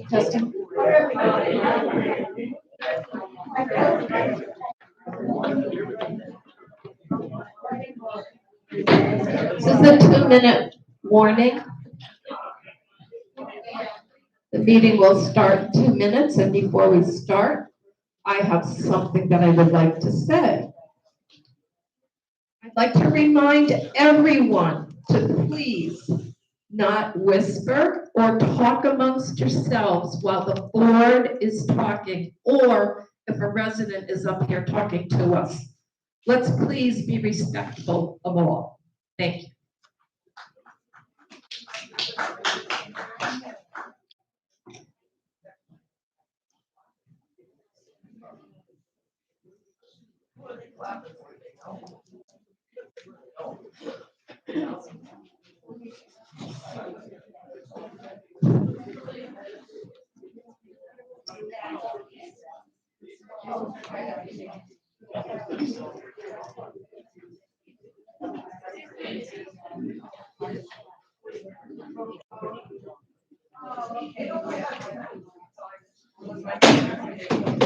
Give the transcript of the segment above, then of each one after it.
Testing. This is a 2-minute warning. The meeting will start in 2 minutes, and before we start, I have something that I would like to say. I'd like to remind everyone to please not whisper or talk amongst yourselves while the board is talking, or if a resident is up here talking to us. Let's please be respectful of all. Thank you.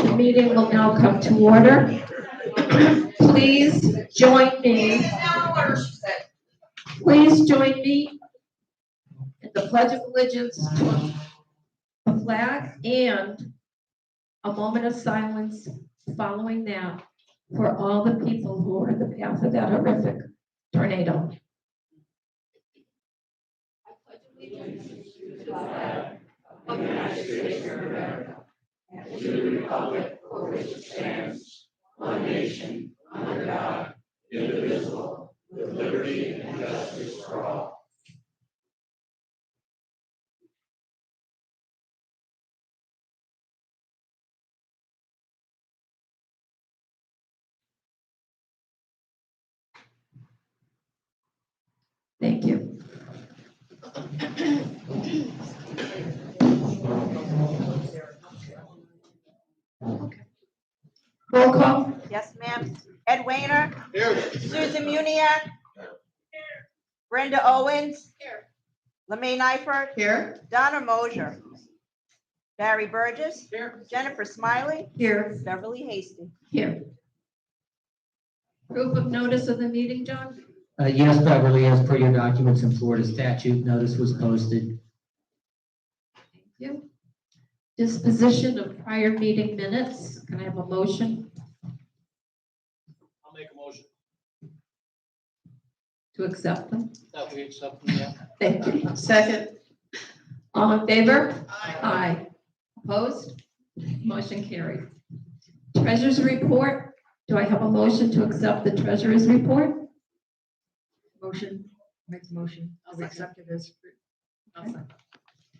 The meeting will now come to order. Please join me. Please join me in the Pledge of Allegiance to the flag and a moment of silence following that for all the people who are in the path of that horrific tornado. I pledge allegiance to the flag of the United States of America and to the republic for which it stands, one nation, under God, indivisible, with liberty and justice for all. Thank you. Okay. Roll call. Yes, ma'am. Ed Wayner. Here. Susan Muniak. Here. Brenda Owens. Here. LeMay Nyford. Here. Donna Mosier. Barry Burgess. Here. Jennifer Smiley. Here. Beverly Hasty. Here. Proof of notice of the meeting, John? Yes, Beverly, as per your documents in Florida statute, notice was posted. Thank you. Disposition of prior meeting minutes. Can I have a motion I'll make a motion to accept them? that we accept them, yeah. Thank you. Second. All in favor? Aye. Aye. Opposed? Motion carried. Treasurer's report. Do I have a motion to accept the treasurer's report? Motion, make the motion, I'll accept it as.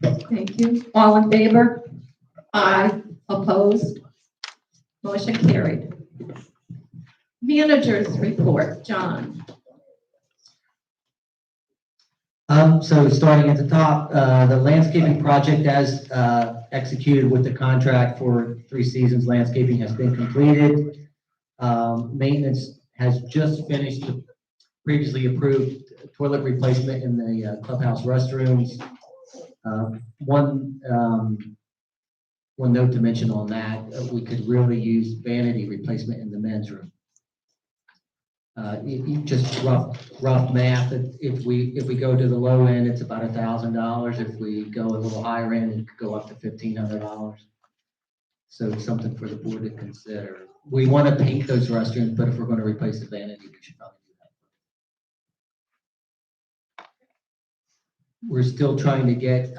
Thank you. All in favor? Aye. Opposed? Motion carried. Manager's report, John. So starting at the top, the landscaping project as executed with the contract for 3 seasons landscaping has been completed. Maintenance has just finished the previously approved toilet replacement in the clubhouse restrooms. One note to mention on that, we could really use vanity replacement in the men's room. You just rough math. If we go to the low end, it's about $1,000. If we go a little higher end, it could go up to $1,500. So it's something for the board to consider. We want to paint those restrooms, but if we're going to replace the vanity, we should probably do that. We're still trying to get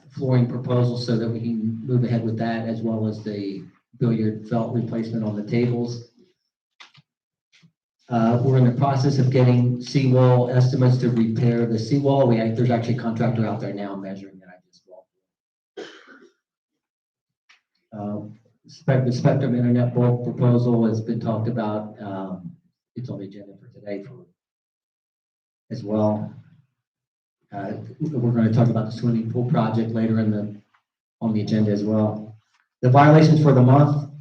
flooring proposals so that we can move ahead with that, as well as the billiard felt replacement on the tables. We're in the process of getting seawall estimates to repair the seawall. There's actually a contractor out there now measuring that. I just walked. The Spectrum Internet bulk proposal has been talked about. It's on the agenda for today as well. We're going to talk about the swimming pool project later on the agenda as well. The violations for the month,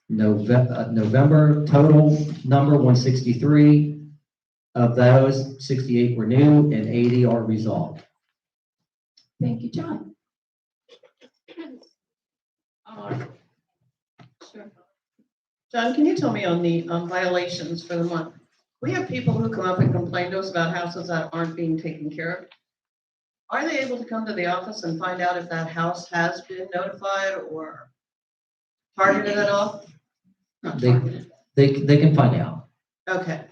November total number 163. Of those, 68 were new and 80 are resolved. Thank you, John. Sure. John, can you tell me on the violations for the month? We have people who come up and complain to us about houses that aren't being taken care of. Are they able to come to the office and find out if that house has been notified or targeted at all? Not targeted. They can find out. Okay.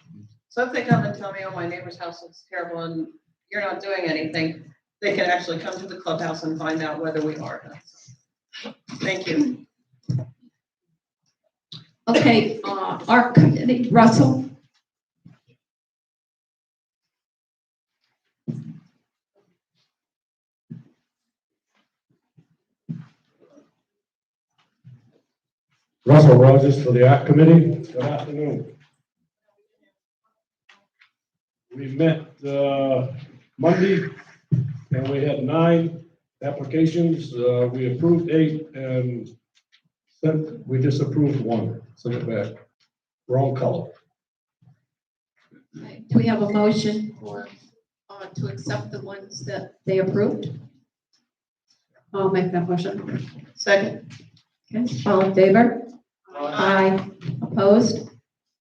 So if they come and tell me, oh, my neighbor's house looks terrible and you're not doing anything, they can actually come to the clubhouse and find out whether we are. Thank you. Okay, our committee, Russell. Russell Rogers for the Art Committee. Good afternoon. We met Monday and we had 9 applications. We approved 8 and we disapproved 1. Send it back. Wrong color. Do we have a motion to accept the ones that they approved? I'll make that motion. Second. Okay, all in favor? Aye. Opposed?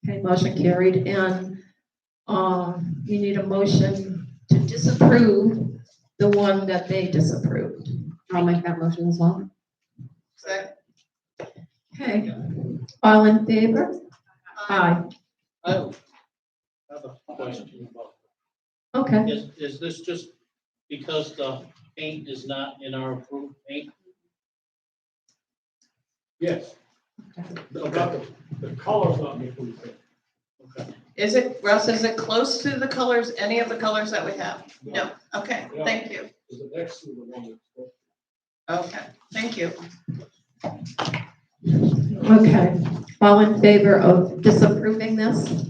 Okay, motion carried. And you need a motion to disapprove the one that they disapproved. I'll make that motion as well. Second. Okay, all in favor? Aye. I have a question about, Okay. is this just because the paint is not in our approved paint? Yes. About the color's not approved. Okay. Is it, Russ, is it close to the colors, any of the colors that we have? No. Okay, thank you. Is it next to the one that's Okay, thank you. Okay, all in favor of disapproving this?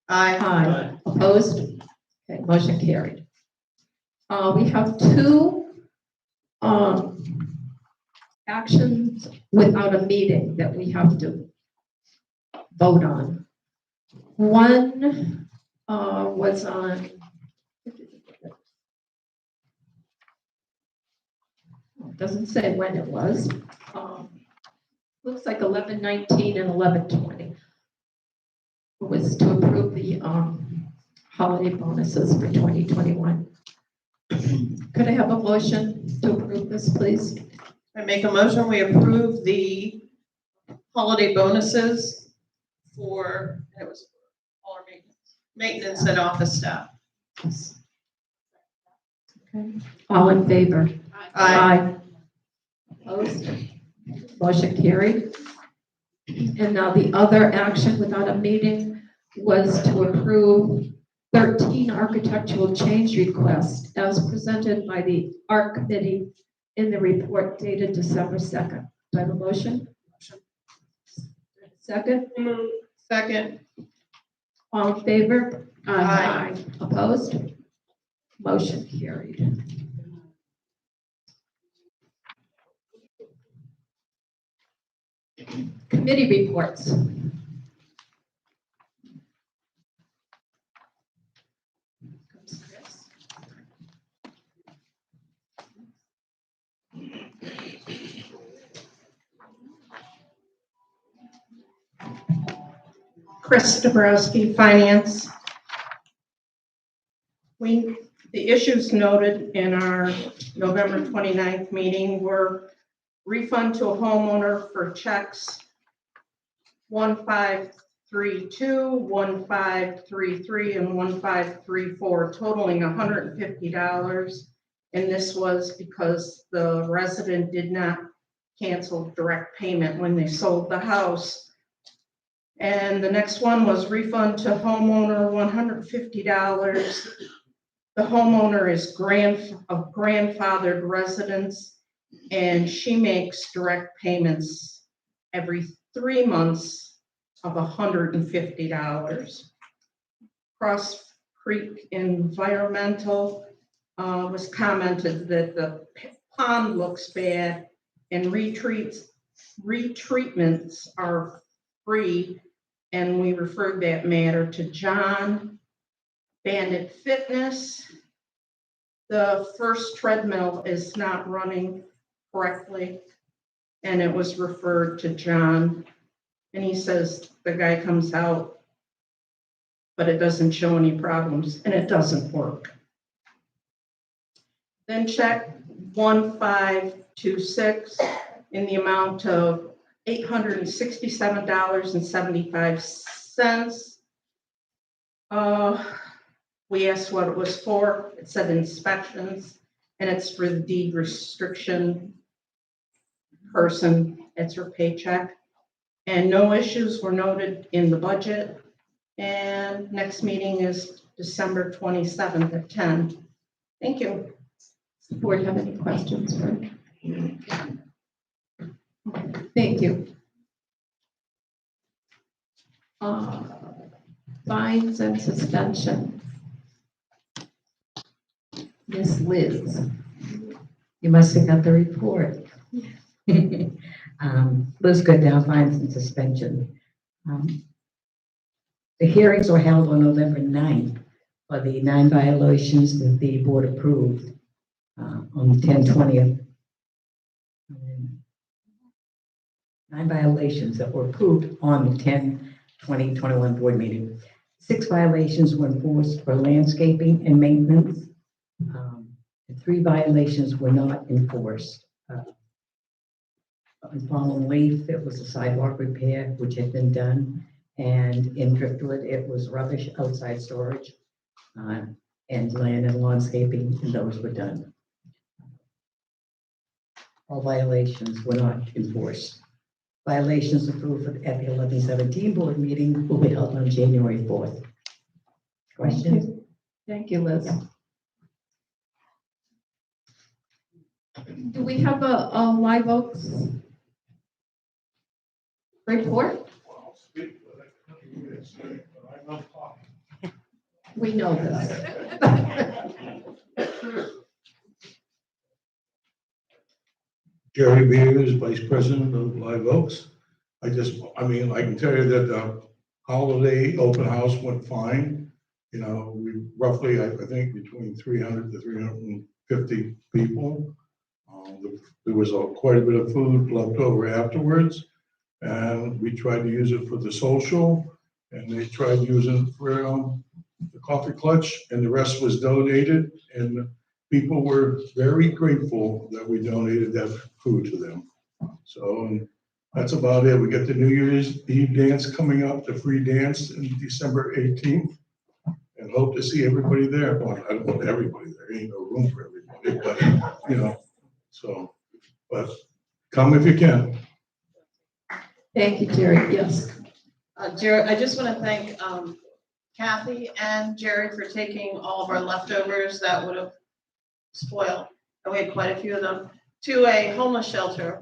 Aye. Aye. Opposed? Okay, motion carried. We have 2 actions without a meeting that we have to vote on. One was on, it doesn't say when it was. Looks like 11/19 and 11/20. It was to approve the holiday bonuses for 2021. Could I have a motion to approve this, please? I make a motion, we approve the holiday bonuses for, it was all our maintenance and office staff. Okay. All in favor? Aye. Opposed? Motion carried. And now the other action without a meeting was to approve 13 architectural change requests as presented by the Art Committee in the report dated December 2nd. Do I have a motion? Second? Second. All in favor? Aye. Opposed? Motion carried. Committee reports. Chris Dabrowski, Finance. The issues noted in our November 29th meeting were refund to a homeowner for checks 1532, 1533, and 1534, totaling $150. And this was because the resident did not cancel direct payment when they sold the house. And the next one was refund to homeowner, $150. The homeowner is of grandfathered residence, and she makes direct payments every 3 months of $150. Cross Creek Environmental was commented that the pond looks bad and retreatments are free, and we referred that matter to John. Bandit Fitness, the first treadmill is not running correctly, and it was referred to John. And he says the guy comes out, but it doesn't show any problems, and it doesn't work. Then check 1526 in the amount of $867.75. We asked what it was for. It said inspections, and it's for the deed restriction person. It's her paycheck. And no issues were noted in the budget. And next meeting is December 27th at 10. Thank you. Does the board have any questions for? Thank you. Fines and suspension. Miss Liz. You must have got the report. Liz got down fines and suspension. The hearings were held on November 9th for the 9 violations that the board approved on 10/20th. 9 violations that were approved on the 10/20/21 board meeting. 6 violations were enforced for landscaping and maintenance. And 3 violations were not enforced. On Fallen Leaf, it was a sidewalk repair, which had been done. And in Driftwood, it was rubbish outside storage. And land and landscaping, and those were done. All violations were not enforced. Violations approved at the 11/17 board meeting will be held on January 4th. Questions? Thank you, Liz. Do we have a Live Oaks report? We know this. Jerry Beers, Vice President of Live Oaks. I can tell you that the holiday open house went fine. You know, we roughly, I think, between 300 to 350 people. There was quite a bit of food left over afterwards, and we tried to use it for the social, and they tried using it for the coffee clutch, and the rest was donated, and people were very grateful that we donated that food to them. So, and that's about it. We got the New Year's Eve dance coming up, the free dance in December 18th, and hope to see everybody there. Well, I don't want everybody there. Ain't no room for everybody, but, you know, so, but come if you can. Thank you, Jerry. Yes. Jerry, I just want to thank Kathy and Jerry for taking all of our leftovers that would have spoiled, and we had quite a few of them, to a homeless shelter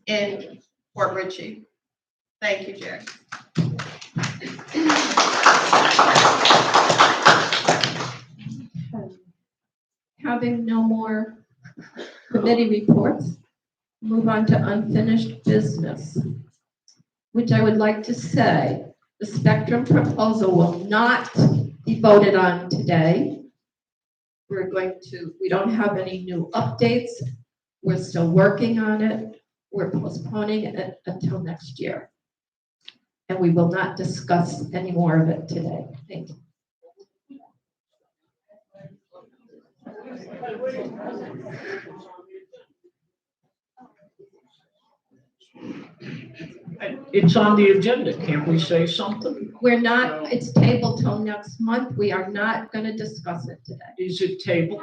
in Fort Ritchie. Thank you, Jerry. Having no more committee reports, move on to unfinished business, which I would like to say, the Spectrum proposal will not be voted on today. We don't have any new updates. We're still working on it. We're postponing it until next year. And we will not discuss any more of it today. Thank you. It's on the agenda. Can't we say something? We're not, it's tabled till next month. We are not gonna discuss it today. Is it tabled?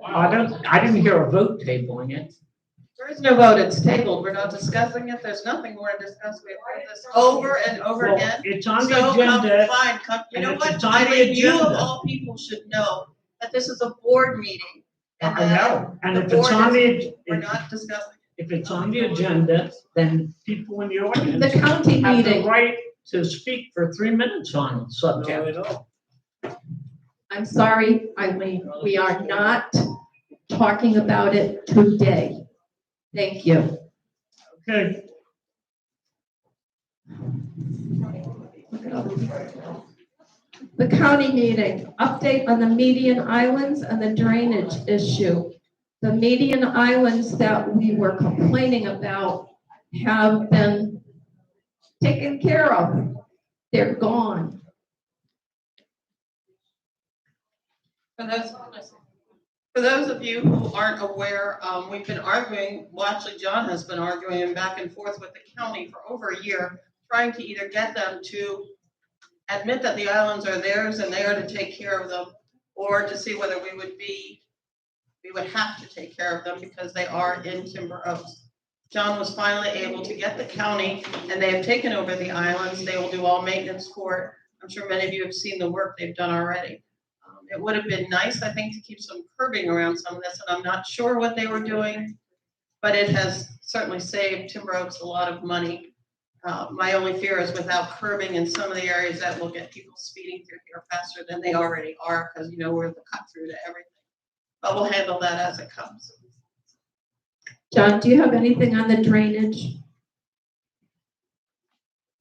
I didn't hear a vote tabling it. There is no vote, it's tabled, we're not discussing it, there's nothing more to discuss, we have heard this over and over Well, again. it's on the So come, agenda. fine, come, you know and what, it's on the Eileen, you of agenda. all people should know that this is a board meeting. And I that know. And the if it's board on is- the, We're not discussing. if it's on the agenda, then people in the audience The county have the meeting, right to speak for 3 minutes on the subject. I'm sorry, Eileen, we are not talking about it today. Thank you. Okay. The county meeting, update on the median islands and the drainage issue. The median islands that we were complaining about have been taken care of. They're gone. For those of you who aren't aware, we've been arguing, well, actually, John has been arguing back and forth with the county for over a year, trying to either get them to admit that the islands are theirs and they are to take care of them, or to see whether we would have to take care of them because they are in Timber Oaks. John was finally able to get the county, and they have taken over the islands. They will do all maintenance for it. I'm sure many of you have seen the work they've done already. It would have been nice, I think, to keep some curbing around some of this, and I'm not sure what they were doing, but it has certainly saved Timber Oaks a lot of money. My only fear is without curbing in some of the areas that will get people speeding through here faster than they already are, because we're the cut through to everything. But we'll handle that as it comes. John, do you have anything on the drainage?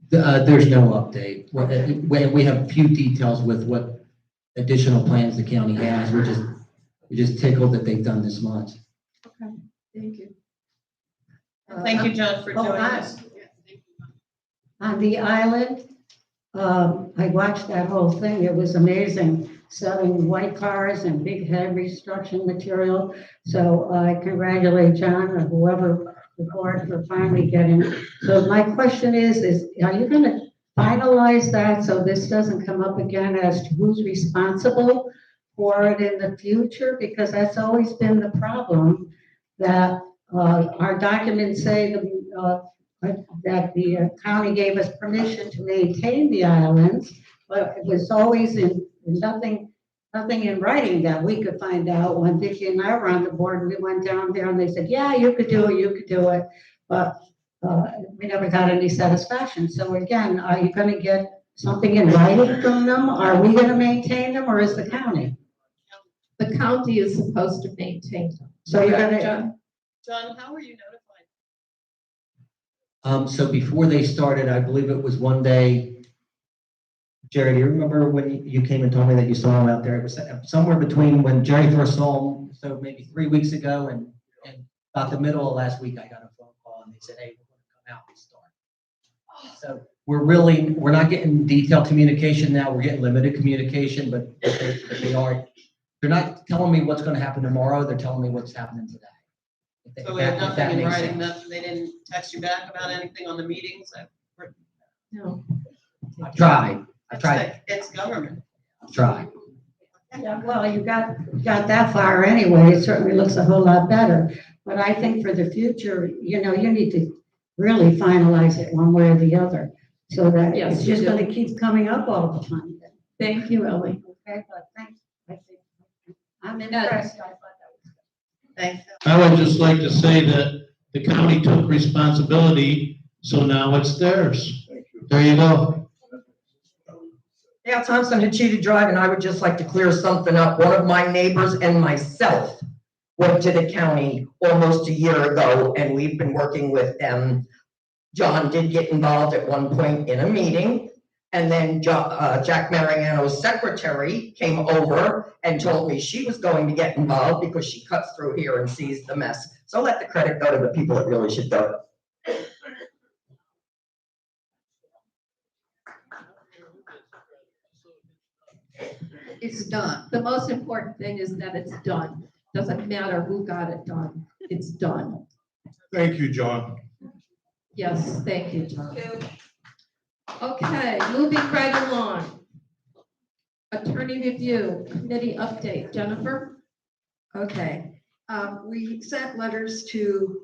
There's no update. We have a few details with what additional plans the county has. We're just tickled that they've done this much. Okay, thank you. Thank you, John, for doing this. On the island, I watched that whole thing. It was amazing, selling white cars and big heavy construction material. So I congratulate John or whoever the board for finally getting. So my question is are you going to finalize that so this doesn't come up again as to who's responsible for it in the future? Because that's always been the problem, that our documents say that the county gave us permission to maintain the islands, but it was always in nothing in writing that we could find out. When Vicki and I were on the board, we went down there and they said, yeah, you could do it, but we never got any satisfaction. So again, are you going to get something in writing from them? Are we going to maintain them, or is the county? The county is supposed to maintain them. So you're going to, John, how were you notified? So before they started, I believe it was one day, Jerry, do you remember when you came and told me that you saw him out there? It was somewhere between when Jerry first saw him, so maybe 3 weeks ago, and about the middle of last week, I got a phone call and they said, hey, we're going to come out and start. So we're not getting detailed communication now. We're getting limited communication, but they're not telling me what's going to happen tomorrow. They're telling me what's happening today. So we have If that nothing in makes writing, sense. that they didn't text you back about anything on the meetings? No. I've tried. It's government. I've tried. yeah, well, you got that far anyway. It certainly looks a whole lot better. But I think for the future, you need to really finalize it one way or the other, so that Yes, it's you just do. going to keep coming up all the time. Thank you, Ellie. Okay, but thanks. I'm impressed. I thought that was Thanks. I would just like to say that the county took responsibility, so now it's theirs. There you go. Yeah, Thompson had cheated drive, and I would just like to clear something up. One of my neighbors and myself went to the county almost a year ago, and we've been working with them. John did get involved at one point in a meeting, and then Jack Mariano's secretary came over and told me she was going to get involved because she cuts through here and sees the mess. So let the credit go to the people that really should go. It's done. The most important thing is that it's done. Doesn't matter who got it done. It's done. Thank you, John. Yes, thank you, John. 2. Okay, moving right along. Attorney review, committee update. Jennifer? Okay, we sent letters to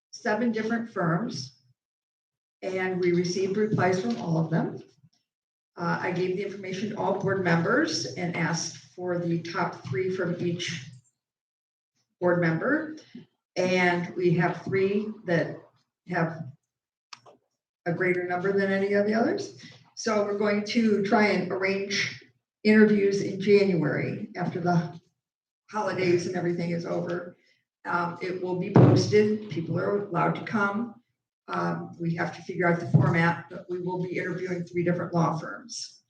7 different firms, and we received replies from all of them. I gave the information to all board members and asked for the top 3 from each board member. And we have 3 that have a greater number than any of the others. So we're going to try and arrange interviews in January after the holidays and everything is over. It will be posted. People are allowed to come. We have to figure out the format, but we will be interviewing 3 different law firms.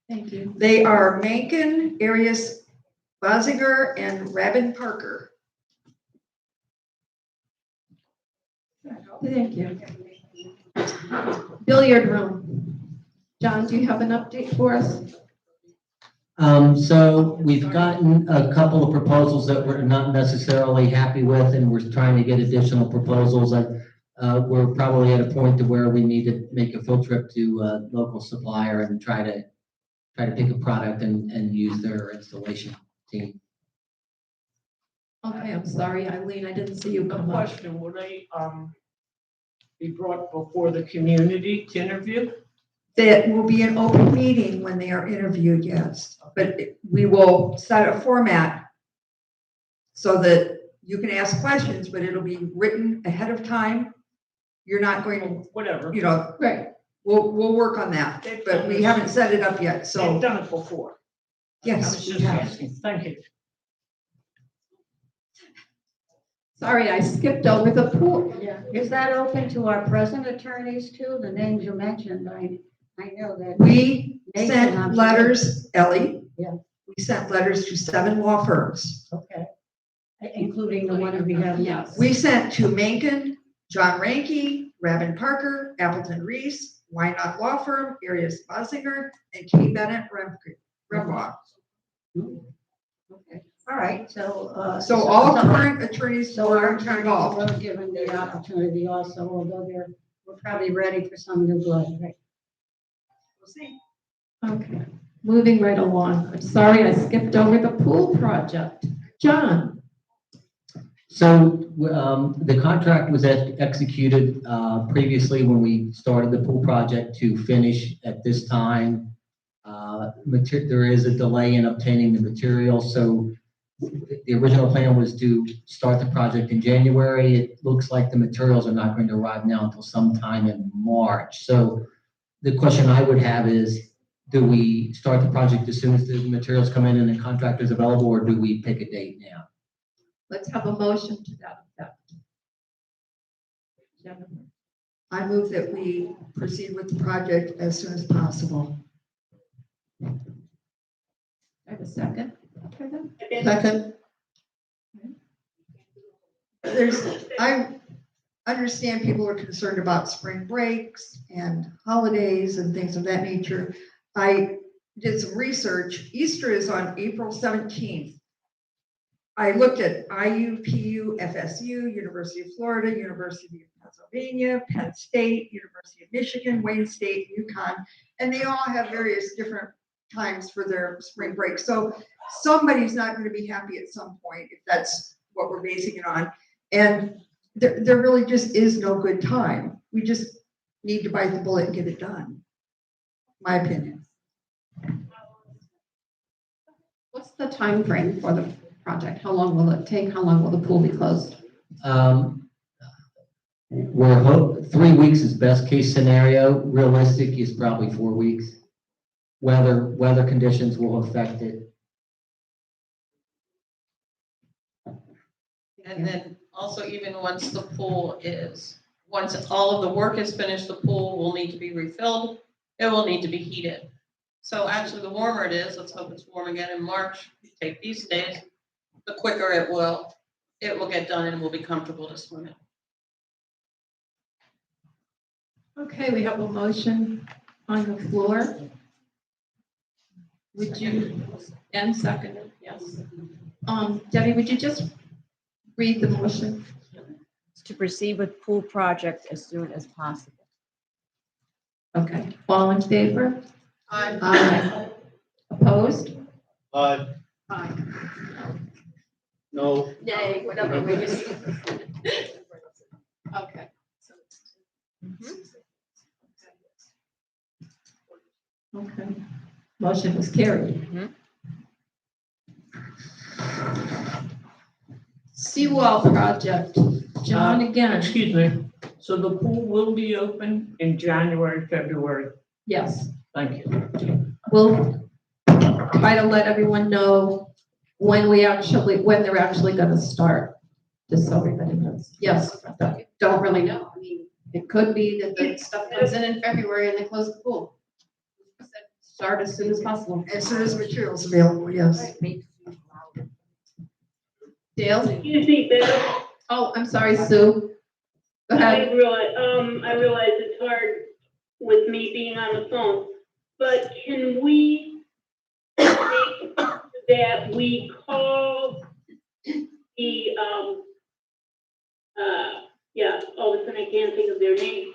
Thank you. They are Mankin, Arias, Bosinger, and Rabin Parker. Thank you. Billiard room. John, do you have an update for us? So we've gotten a couple of proposals that we're not necessarily happy with, and we're trying to get additional proposals. We're probably at a point to where we need to make a field trip to a local supplier and try to pick a product and use their installation team. Okay, I'm sorry, Eileen, I didn't see you A come up. question, will they, be brought before the community to interview? That will be an open meeting when they are interviewed, yes. But we will set a format so that you can ask questions, but it'll be written ahead of time. You're not going to, Whatever. Right. we'll work on that, but we haven't set it up yet, They've so done it before. I yes, was we just have. asking, thank you. Sorry, I skipped over the pool. Yeah, is that open to our present attorneys too? The names you mentioned, I know that. We Nathan, sent I'm letters, Ellie. Yeah. We sent letters to 7 law firms. Okay. Including the one we have now. Yes. We sent to Mankin, John Ranke, Rabin Parker, Appleton Reese, Wynot Law Firm, Arias Bosinger, and K. Bennett Rembaugh. Okay, all right, so. So all current attorneys So our were attorneys involved. were given the opportunity also, although we're probably ready for some new blood, right? We'll see. Okay, moving right along. I'm sorry, I skipped over the pool project. John? So the contract was executed previously when we started the pool project to finish at this time. There is a delay in obtaining the material, so the original plan was to start the project in January. It looks like the materials are not going to arrive now until sometime in March. So the question I would have is, do we start the project as soon as the materials come in and the contract is available, or do we pick a date now? Let's have a motion to that effect. Jennifer? I move that we proceed with the project as soon as possible. I have a second. Second. I understand people are concerned about spring breaks and holidays and things of that nature. I did some research. Easter is on April 17th. I looked at IU, PU, FSU, University of Florida, University of Pennsylvania, Penn State, University of Michigan, Wayne State, UConn, and they all have various different times for their spring break. So somebody's not going to be happy at some point if that's what we're basing it on. And there really just is no good time. We just need to bite the bullet and get it done. My opinion. What's the time frame for the project? How long will it take? How long will the pool be closed? 3 weeks is best case scenario. Realistic is probably 4 weeks. Weather conditions will affect it. And then also even once all of the work is finished, the pool will need to be refilled. It will need to be heated. So actually, the warmer it is, let's hope it's warm again in March, take these days, the quicker it will get done and we'll be comfortable to swim in. Okay, we have a motion on the floor. Would you, and seconded, yes. Debbie, would you just read the motion? to proceed with pool project as soon as possible. Okay, all in favor? Aye. Aye. Opposed? Aye. Aye. No. Nay, whatever we use. Okay. Okay, motion was carried. Mhm. Seawall project, John again, Excuse me, so the pool will be open in January, February? yes. Thank you. We'll try to let everyone know when they're actually gonna start, just so everybody knows. Yes, Brenda. Don't really know. I mean, It could be that the stuff comes in February and they close the pool. Start as soon as possible. As soon as materials available, yes. Dale? Excuse me, Bev. Oh, I'm sorry, Sue. Go ahead. I realize it's hard with me being on the phone, but can we make that we call the, all of a sudden I can't think of their name.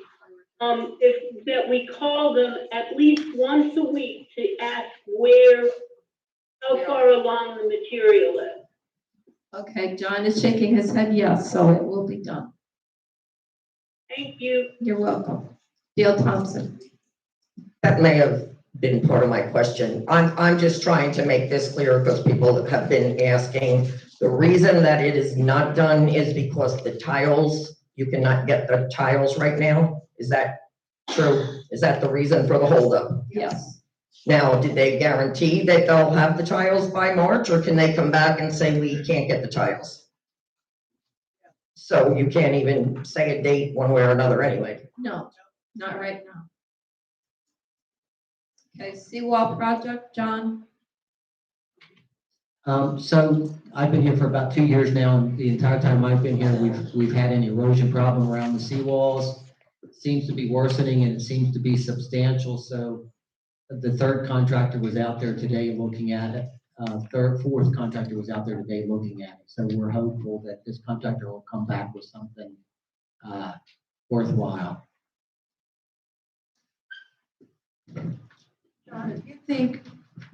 That we call them at least once a week to ask how far along the material is. Okay, John is shaking his head yes, so it will be done. Thank you. You're welcome. Dale Thompson. That may have been part of my question. I'm just trying to make this clear because people have been asking. The reason that it is not done is because the tiles, you cannot get the tiles right now. Is that true? Is that the reason for the holdup? Yes. Now, did they guarantee that they'll have the tiles by March, or can they come back and say, we can't get the tiles? So you can't even say a date one way or another anyway. No, not right now. Okay, Seawall project, John? So I've been here for about 2 years now, and the entire time I've been here, we've had an erosion problem around the seawalls. It seems to be worsening and it seems to be substantial, so the third contractor was out there today looking at it. Fourth contractor was out there today looking at it. So we're hopeful that this contractor will come back with something worthwhile. John, do you think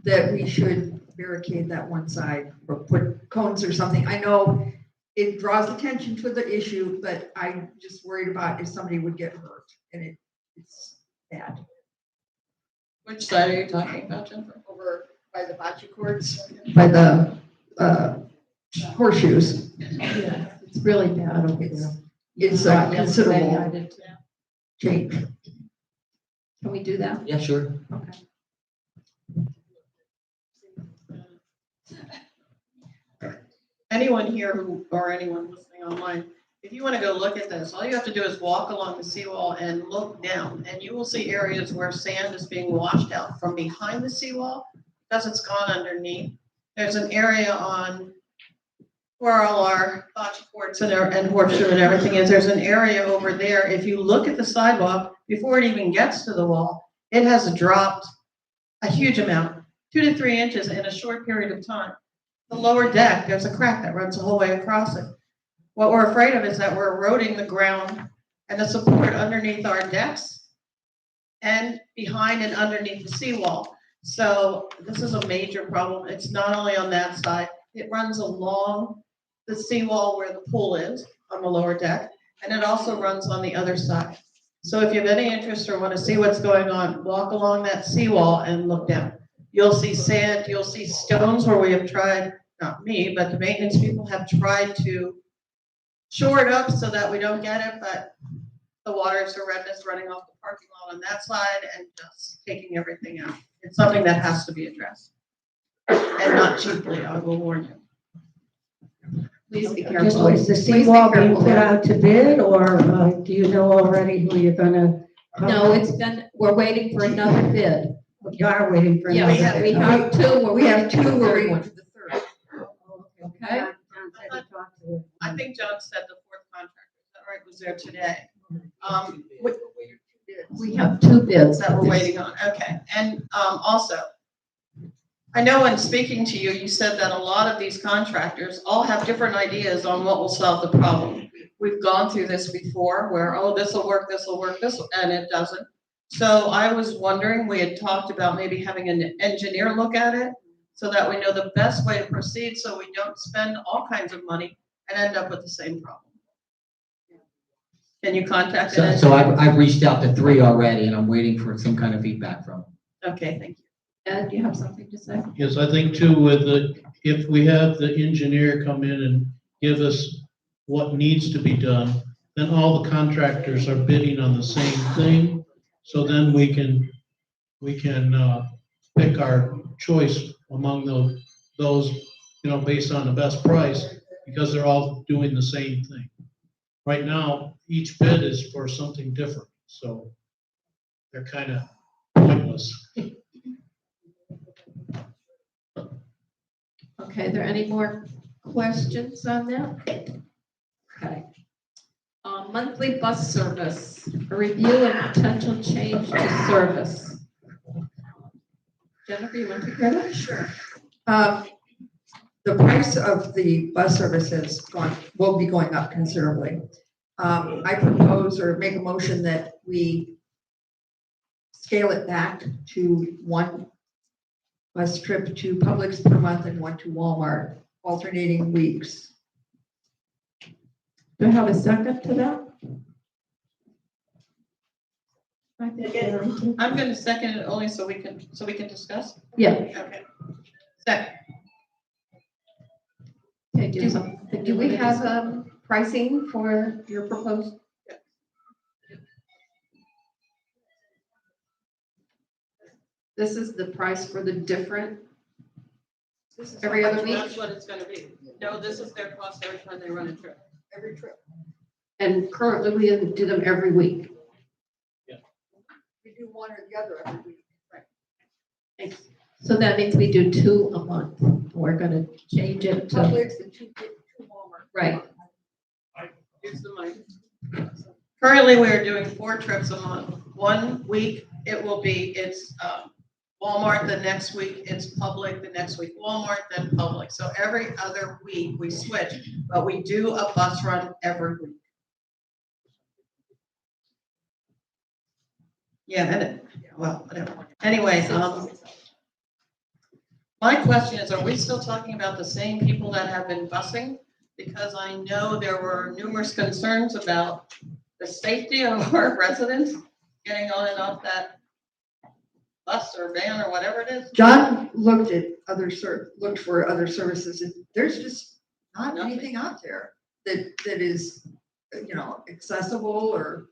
that we should barricade that one side or put cones or something? I know it draws attention to the issue, but I'm just worried about if somebody would get hurt and it's bad. Which side are you talking about, Jennifer? Over by the bocce courts, by the horseshoes. Yeah, it's really bad over there. It's Saw a it yesterday, considerable I did too. change. Can we do that? Yeah, sure. Okay. Anyone here or anyone listening online, if you want to go look at this, all you have to do is walk along the seawall and look down, and you will see areas where sand is being washed out from behind the seawall because it's gone underneath. There's an area on where all our bocce courts and horseshoe and everything is. There's an area over there. If you look at the sidewalk, before it even gets to the wall, it has dropped a huge amount, 2 to 3 inches in a short period of time. The lower deck, there's a crack that runs the whole way across it. What we're afraid of is that we're eroding the ground and the support underneath our decks and behind and underneath the seawall. So this is a major problem. It's not only on that side, it runs along the seawall where the pool is on the lower deck, and it also runs on the other side. So if you have any interest or want to see what's going on, walk along that seawall and look down. You'll see sand, you'll see stones where we have tried, not me, but the maintenance people have tried to shore it up so that we don't get it, but the water is horrendous running off the parking lot on that side and just taking everything out. It's something that has to be addressed. And not cheaply, I will warn you. Please be Just, careful. is the Please be seawall being careful put there. out to bid, or do you know already who you're gonna? No, we're waiting for another bid. You are waiting for. Yes, another we bid. have two, We have two, we're waiting one. for the third. Okay, I think John said the fourth contractor, is that right, was there today? we have two bids That we're waiting on, okay. And also, I know in speaking to you, you said that a lot of these contractors all have different ideas on what will solve the problem. we've gone through this before where, oh, this will work, and it doesn't. So I was wondering, we had talked about maybe having an engineer look at it so that we know the best way to proceed, so we don't spend all kinds of money and end up with the same problem. Can you contact an So engineer? I've reached out to 3 already, and I'm waiting for some kind of feedback from them. Okay, thank you. Ed, do you have something to say? Yes, I think too, if we have the engineer come in and give us what needs to be done, then all the contractors are bidding on the same thing. So then we can pick our choice among those, based on the best price, because they're all doing the same thing. Right now, each bid is for something different, so they're kind of pointless. Okay, are there any more questions on that? Okay. Monthly bus service, a review and potential change to service. Jennifer, you want to hear that? Sure. The price of the bus service will be going up considerably. I propose or make a motion that we scale it back to 1 bus trip to Publix per month and 1 to Walmart, alternating weeks. Do I have a second to that? I think Second. Mary did. I'm gonna second it only so we can discuss. Yeah. Okay. Second. Okay, do something. Do we have pricing for your proposed? This is the price for the different, This is Every how other much- week? That's what it's gonna be. No, this is their cost every time they run a trip. Every trip. and currently we do them every week. We do one or the other every week. Right. So that means we do 2 a month. We're gonna change it to, Publix and 2 Walmart. right. Here's the mic. Currently, we are doing 4 trips a month. 1 week, it's Walmart, the next week it's Public, the next week Walmart, then Public. So every other week we switch, but we do a bus run every week. Yeah, well, whatever. Anyway, my question is, are we still talking about the same people that have been busing? Because I know there were numerous concerns about the safety of our residents getting on and off that bus or van or whatever it is. John looked at looked for other services, and there's just not Nothing. anything out there that is, accessible or.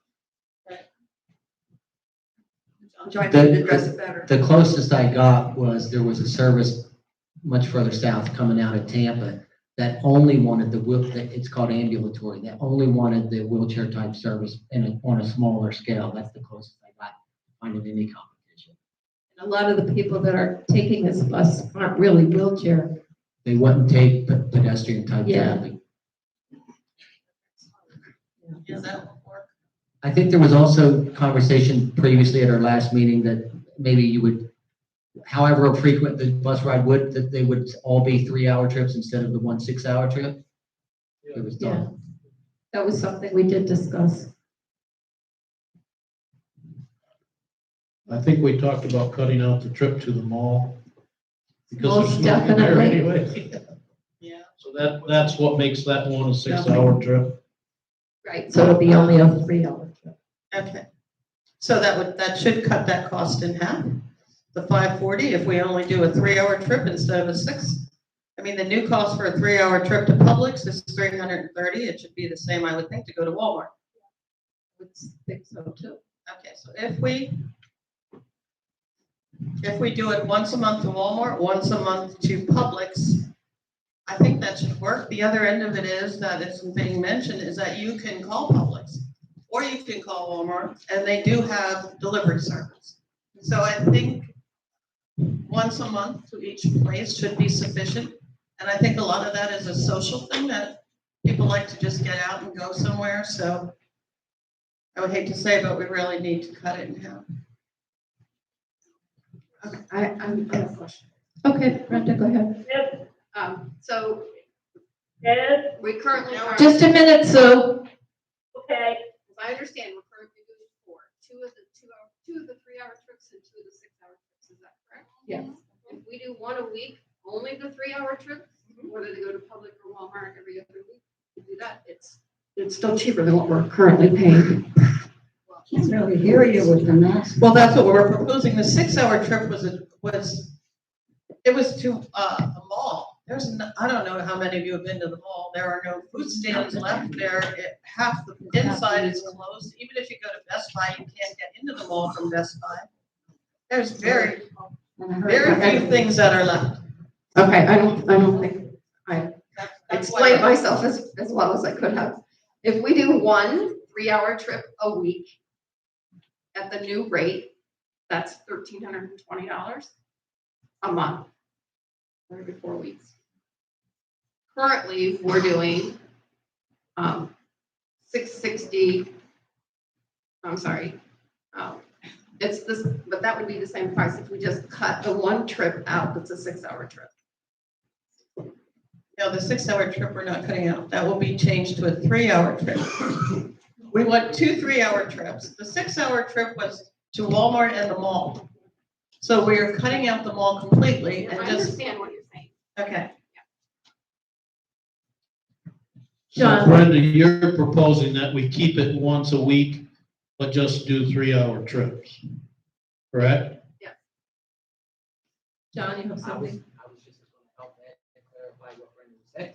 John can address it better. The closest I got was there was a service much further south coming out of Tampa that only wanted it's called ambulatory, that only wanted the wheelchair type service on a smaller scale. That's the closest I got to finding any competition. A lot of the people that are taking this bus aren't really wheelchair. They wouldn't take pedestrian type Yeah. traffic. Yeah, that will work. I think there was also conversation previously at our last meeting that maybe you would, however frequent the bus ride would, that they would all be 3-hour trips instead of the 1 6-hour trip. It was Yeah. done. That was something we did discuss. I think we talked about cutting out the trip to the mall. Because Most there's nothing there definitely. anyway. Yeah. So that's what makes that one a 6-hour trip. Right. So it'll be only a 3-hour trip. Okay. So that should cut that cost in half, the $540, if we only do a 3-hour trip instead of a 6. I mean, the new cost for a 3-hour trip to Publix is $330. It should be the same, I would think, to go to Walmart. I would think so too. Okay, so if we do it once a month to Walmart, once a month to Publix, I think that should work. The other end of it is that isn't being mentioned is that you can call Publix or you can call Walmart, and they do have delivery service. So I think once a month to each place should be sufficient. And I think a lot of that is a social thing that people like to just get out and go somewhere. So I would hate to say, but we really need to cut it in half. I have a question. Okay, Brenda, go ahead. Yep, So Ed, we currently are. Just a minute, Sue. understand, we're currently doing 4, 2 of the 3-hour trips and 2 of the 6-hour trips, is that correct? Yes. If we do 1 a week, only the 3-hour trips, whether they go to Public or Walmart every other week, we do that, it's still cheaper than what we're currently paying. Can't really hear you with the mask. Well, that's what we're proposing. The 6-hour trip was to the mall. I don't know how many of you have been to the mall. There are no food stands left there. Half the inside is closed. Even if you go to Best Buy, you can't get into the mall from Best Buy. There's very few things that are left. Okay, I don't think I explained myself as well as I could have. If we do 1 3-hour trip a week at the new rate, that's $1,320 a month, every 4 weeks. Currently, we're doing $660. I'm sorry. It's this, but that would be the same price if we just cut the 1 trip out. That's a 6-hour trip. No, the 6-hour trip we're not cutting out. That will be changed to a 3-hour trip. We want 2 3-hour trips. The 6-hour trip was to Walmart and the mall. So we are cutting out the mall completely and I just, understand what you're saying. okay. So John. Brenda, you're proposing that we keep it once a week, but just do 3-hour trips, correct? John, you have something? I was just going to help Ed clarify what Brenda was saying.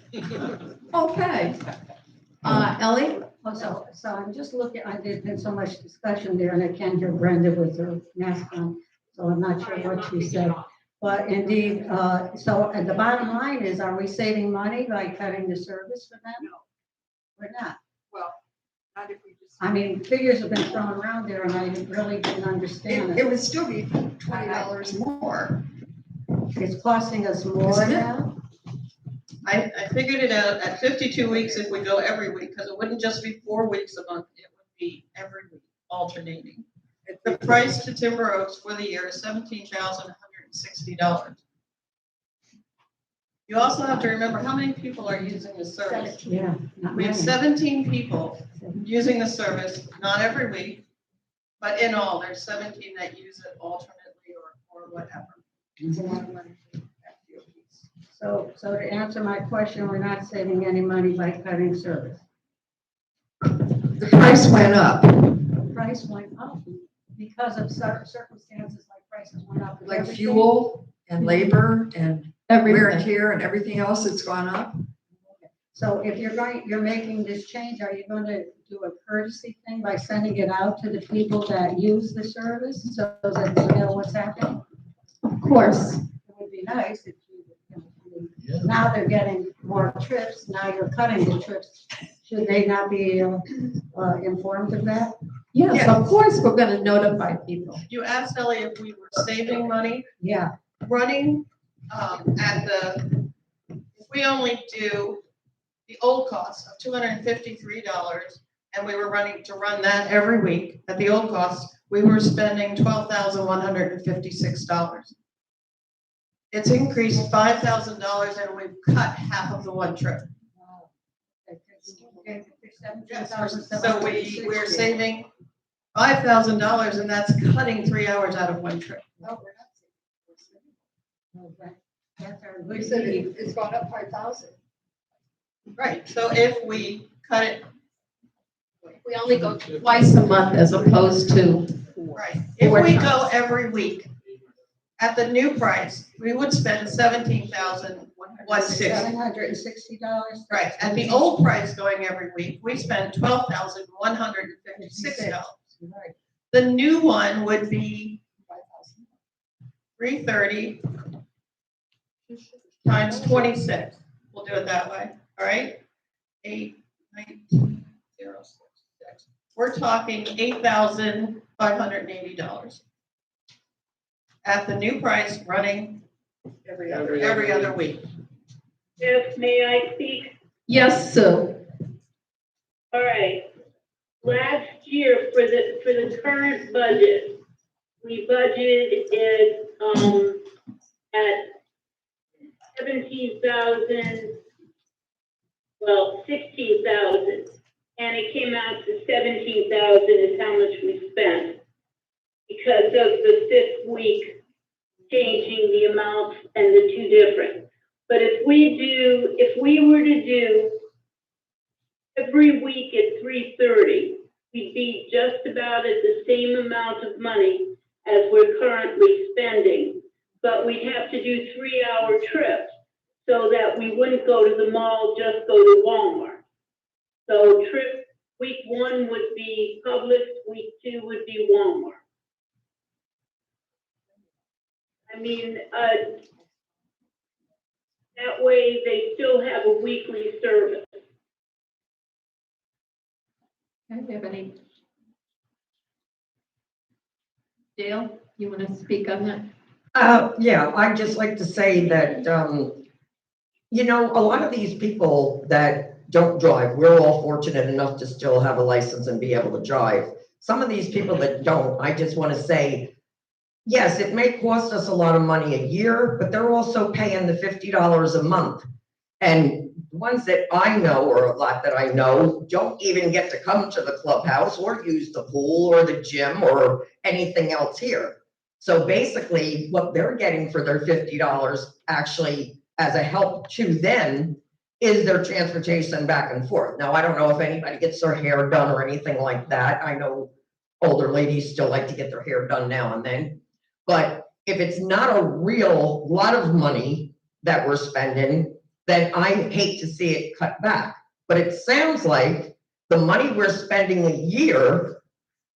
Okay. Ellie? So I'm just looking, there's been so much discussion there, and I can't hear Brenda with her mask on, so I'm not sure what she said. But indeed, so at the bottom line is, are we saving money by cutting the service for them? No. We're not. Well, not if we just. I mean, figures have been thrown around there, and I really didn't understand It it. would still be $20 more. It's costing us more Isn't it? now. I figured it out at 52 weeks if we go every week, because it wouldn't just be 4 weeks a month. It would be every week, alternating. The price to Timber Oaks for the year is $17,160. You also have to remember how many people are using the service. Yeah. not We have many. 17 people using the service, not every week, but in all, there's 17 that use it alternately or whatever. It's a lot of money. So to answer my question, we're not saving any money by cutting service. The price went up, The price went up because of circumstances like prices went up. like fuel and labor and wear and Everything. tear and everything else that's gone up. So if you're making this change, are you going to do a courtesy thing by sending it out to the people that use the service so that they know what's happening? Of course. It would be nice if now they're getting more trips, now you're cutting the trips. Should they not be informed of that? Yes, of course, we're gonna notify people. You asked Ellie if we were saving money. Yeah. Running if we only do the old cost of $253, and we were running to run that every week at the old cost, we were spending $12,156. It's increased $5,000 and we've cut half of the 1 trip. So we're saving $5,000 and that's cutting 3 hours out of 1 trip. We said it's gone up 5,000. Right, so if we cut it, We only go twice a month as opposed to right, if we go every week at the new price, we would spend $17,160. $760. Right, at the old price going every week, we spend $12,156. Right. The new one would be $330 times 26. We'll do it that way, all right? 8,906. We're talking $8,580 at the new price, running every other week. Yes, may I speak? Yes, Sue. All right. Last year, for the current budget, we budgeted it at 16,000. and it came out to 17,000 is how much we spent because of the 5th week changing the amounts and the two different. But if we were to do every week at 3:30, we'd be just about at the same amount of money as we're currently spending. But we'd have to do 3-hour trips so that we wouldn't go to the mall, just go to Walmart. So week 1 would be Publix, week 2 would be Walmart. I mean, that way they still have a weekly service. Okay, do you have any? Dale, you want to speak on that? Yeah, I'd just like to say that, you know, a lot of these people that don't drive, we're all fortunate enough to still have a license and be able to drive. Some of these people that don't, I just want to say, yes, it may cost us a lot of money a year, but they're also paying the $50 a month. And the ones that I know, or a lot that I know, don't even get to come to the clubhouse or use the pool or the gym or anything else here. So basically, what they're getting for their $50 actually as a help to them is their transportation back and forth. Now, I don't know if anybody gets their hair done or anything like that. I know older ladies still like to get their hair done now and then. But if it's not a real lot of money that we're spending, then I hate to see it cut back. But it sounds like the money we're spending a year,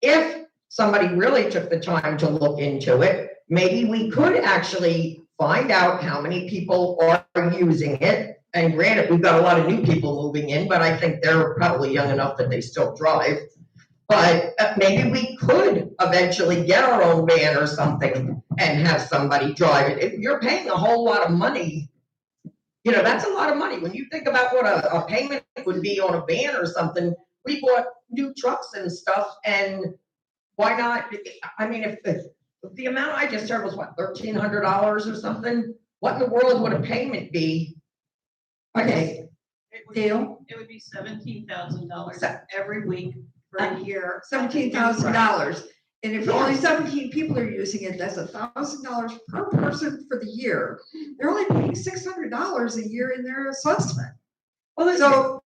if somebody really took the time to look into it, maybe we could actually find out how many people are using it. And granted, we've got a lot of new people moving in, but I think they're probably young enough that they still drive. But maybe we could eventually get our own van or something and have somebody drive it. If you're paying a whole lot of money, you know, that's a lot of money. When you think about what a payment would be on a van or something, we bought new trucks and stuff, and why not? I mean, if the amount I just heard was what, $1,300 or something? What in the world would a payment be? Okay, Dale? It would be $17,000 every week for a year. $17,000. And if only 17 people are using it, that's $1,000 per person for the year. They're only paying $600 a year in their assessment. well, So,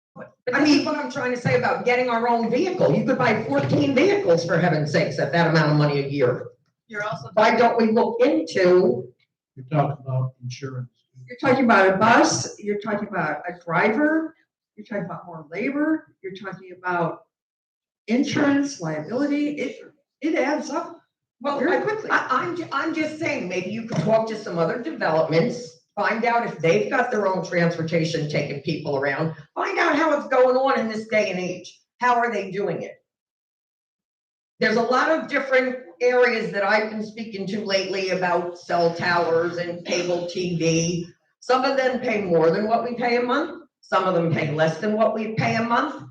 I mean, what I'm trying to say about getting our own vehicle, you could buy 14 vehicles for heaven's sakes at that amount of money a year. You're also. Why don't we look into? You're talking about insurance. you're talking about a bus, you're talking about a driver, you're talking about more labor, you're talking about insurance, liability. It adds up Well, very quickly. I'm just saying, maybe you could talk to some other developments, find out if they've got their own transportation taking people around, find out how it's going on in this day and age. How are they doing it? There's a lot of different areas that I've been speaking to lately about cell towers and cable TV. Some of them pay more than what we pay a month. Some of them pay less than what we pay a month.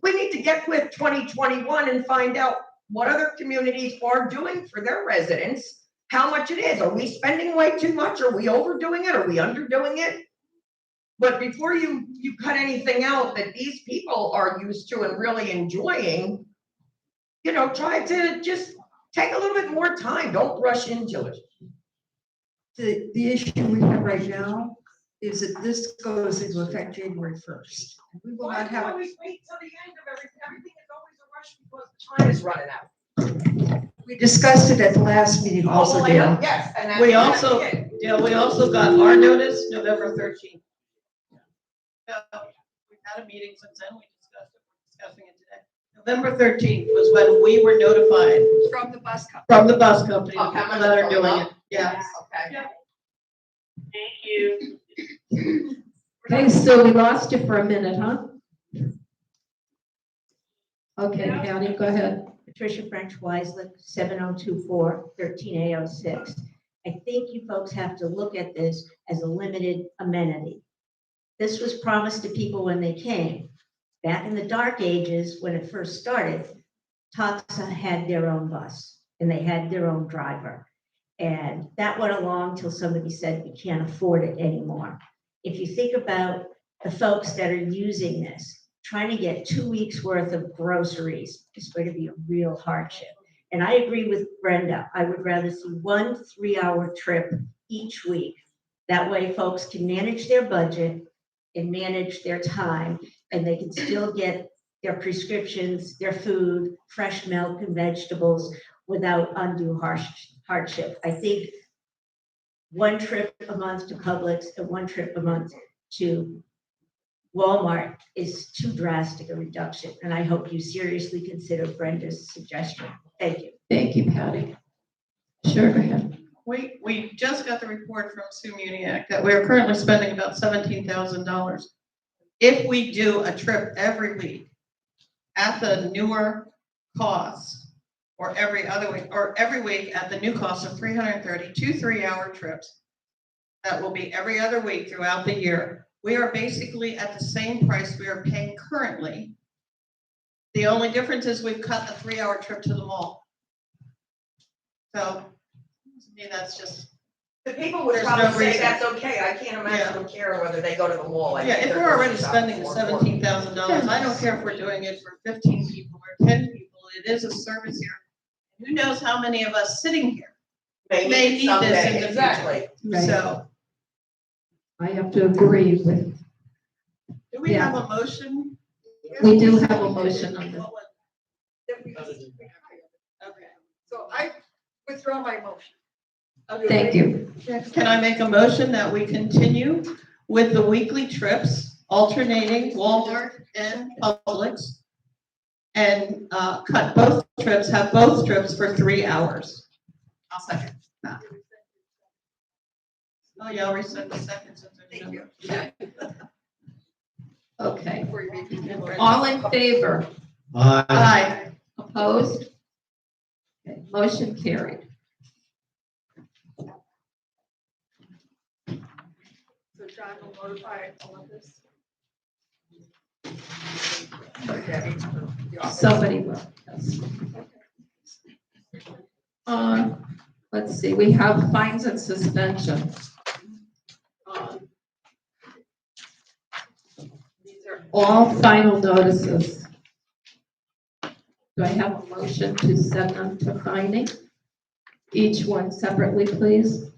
We need to get with 2021 and find out what other communities are doing for their residents, how much it is. Are we spending way too much? Are we overdoing it? Are we underdoing it? But before you cut anything out that these people are used to and really enjoying, you know, try to just take a little bit more time. Don't rush into it. The issue we have right now is that this goes into effect January 1st. We will not have. Always wait till the end of everything. Everything is always a rush because the time is running out. We discussed it at the last meeting also, Oh, I know, Dale. yes, and that's We what I also, did. yeah, we also got our notice November 13th. We've had a meeting since then, we discussed it, we're discussing it today. November 13th was when we were notified From the bus company. from the bus company, Oh, the how people much that is are going doing up? it, yeah. Okay. Thank you. Okay, so we lost you for a minute, huh? Okay, Patty, go ahead. Patricia French Wiseland, 7024 13A06. I think you folks have to look at this as a limited amenity. This was promised to people when they came. Back in the dark ages, when it first started, Toxa had their own bus and they had their own driver. And that went along till somebody said, we can't afford it anymore. If you think about the folks that are using this, trying to get 2 weeks worth of groceries is going to be a real hardship. And I agree with Brenda. I would rather see 1 3-hour trip each week. That way folks can manage their budget and manage their time, and they can still get their prescriptions, their food, fresh milk and vegetables without undue hardship. I think 1 trip a month to Publix and 1 trip a month to Walmart is too drastic a reduction, and I hope you seriously consider Brenda's suggestion. Thank you. Thank you, Patty. Sure, go ahead. We just got the report from Sue Muniak that we are currently spending about $17,000. If we do a trip every week at the newer cost, or every other week, or every week at the new cost of 330, 2 3-hour trips, that will be every other week throughout the year. We are basically at the same price we are paying currently. The only difference is we've cut a 3-hour trip to the mall. So, to me, that's just. The people would There's probably no say reason. that's okay. I can't imagine them caring whether they go to the mall. I Yeah, think if they're we're already grocery spending shopping more important. $17,000, I don't care if we're doing it for 15 people or 10 people, it is a service here. Who knows how many of us sitting here may need this someday. in the Exactly. future. So, I have to agree with, do we Yeah. have a motion? we do have a motion on this. Okay. So I withdraw my motion. Thank you. Can I make a motion that we continue with the weekly trips, alternating Walmart and Publix, and cut both trips, have both trips for 3 hours? I'll second that. Oh, yeah, I'll resend the second. Since there's no- Okay. All in favor? Aye. Aye. Opposed? Okay, motion carried. So John will notify all of this. Somebody will, yes. Let's see, we have fines and suspensions. These are all final notices. Do I have a motion to send them to fining? Each one separately, please.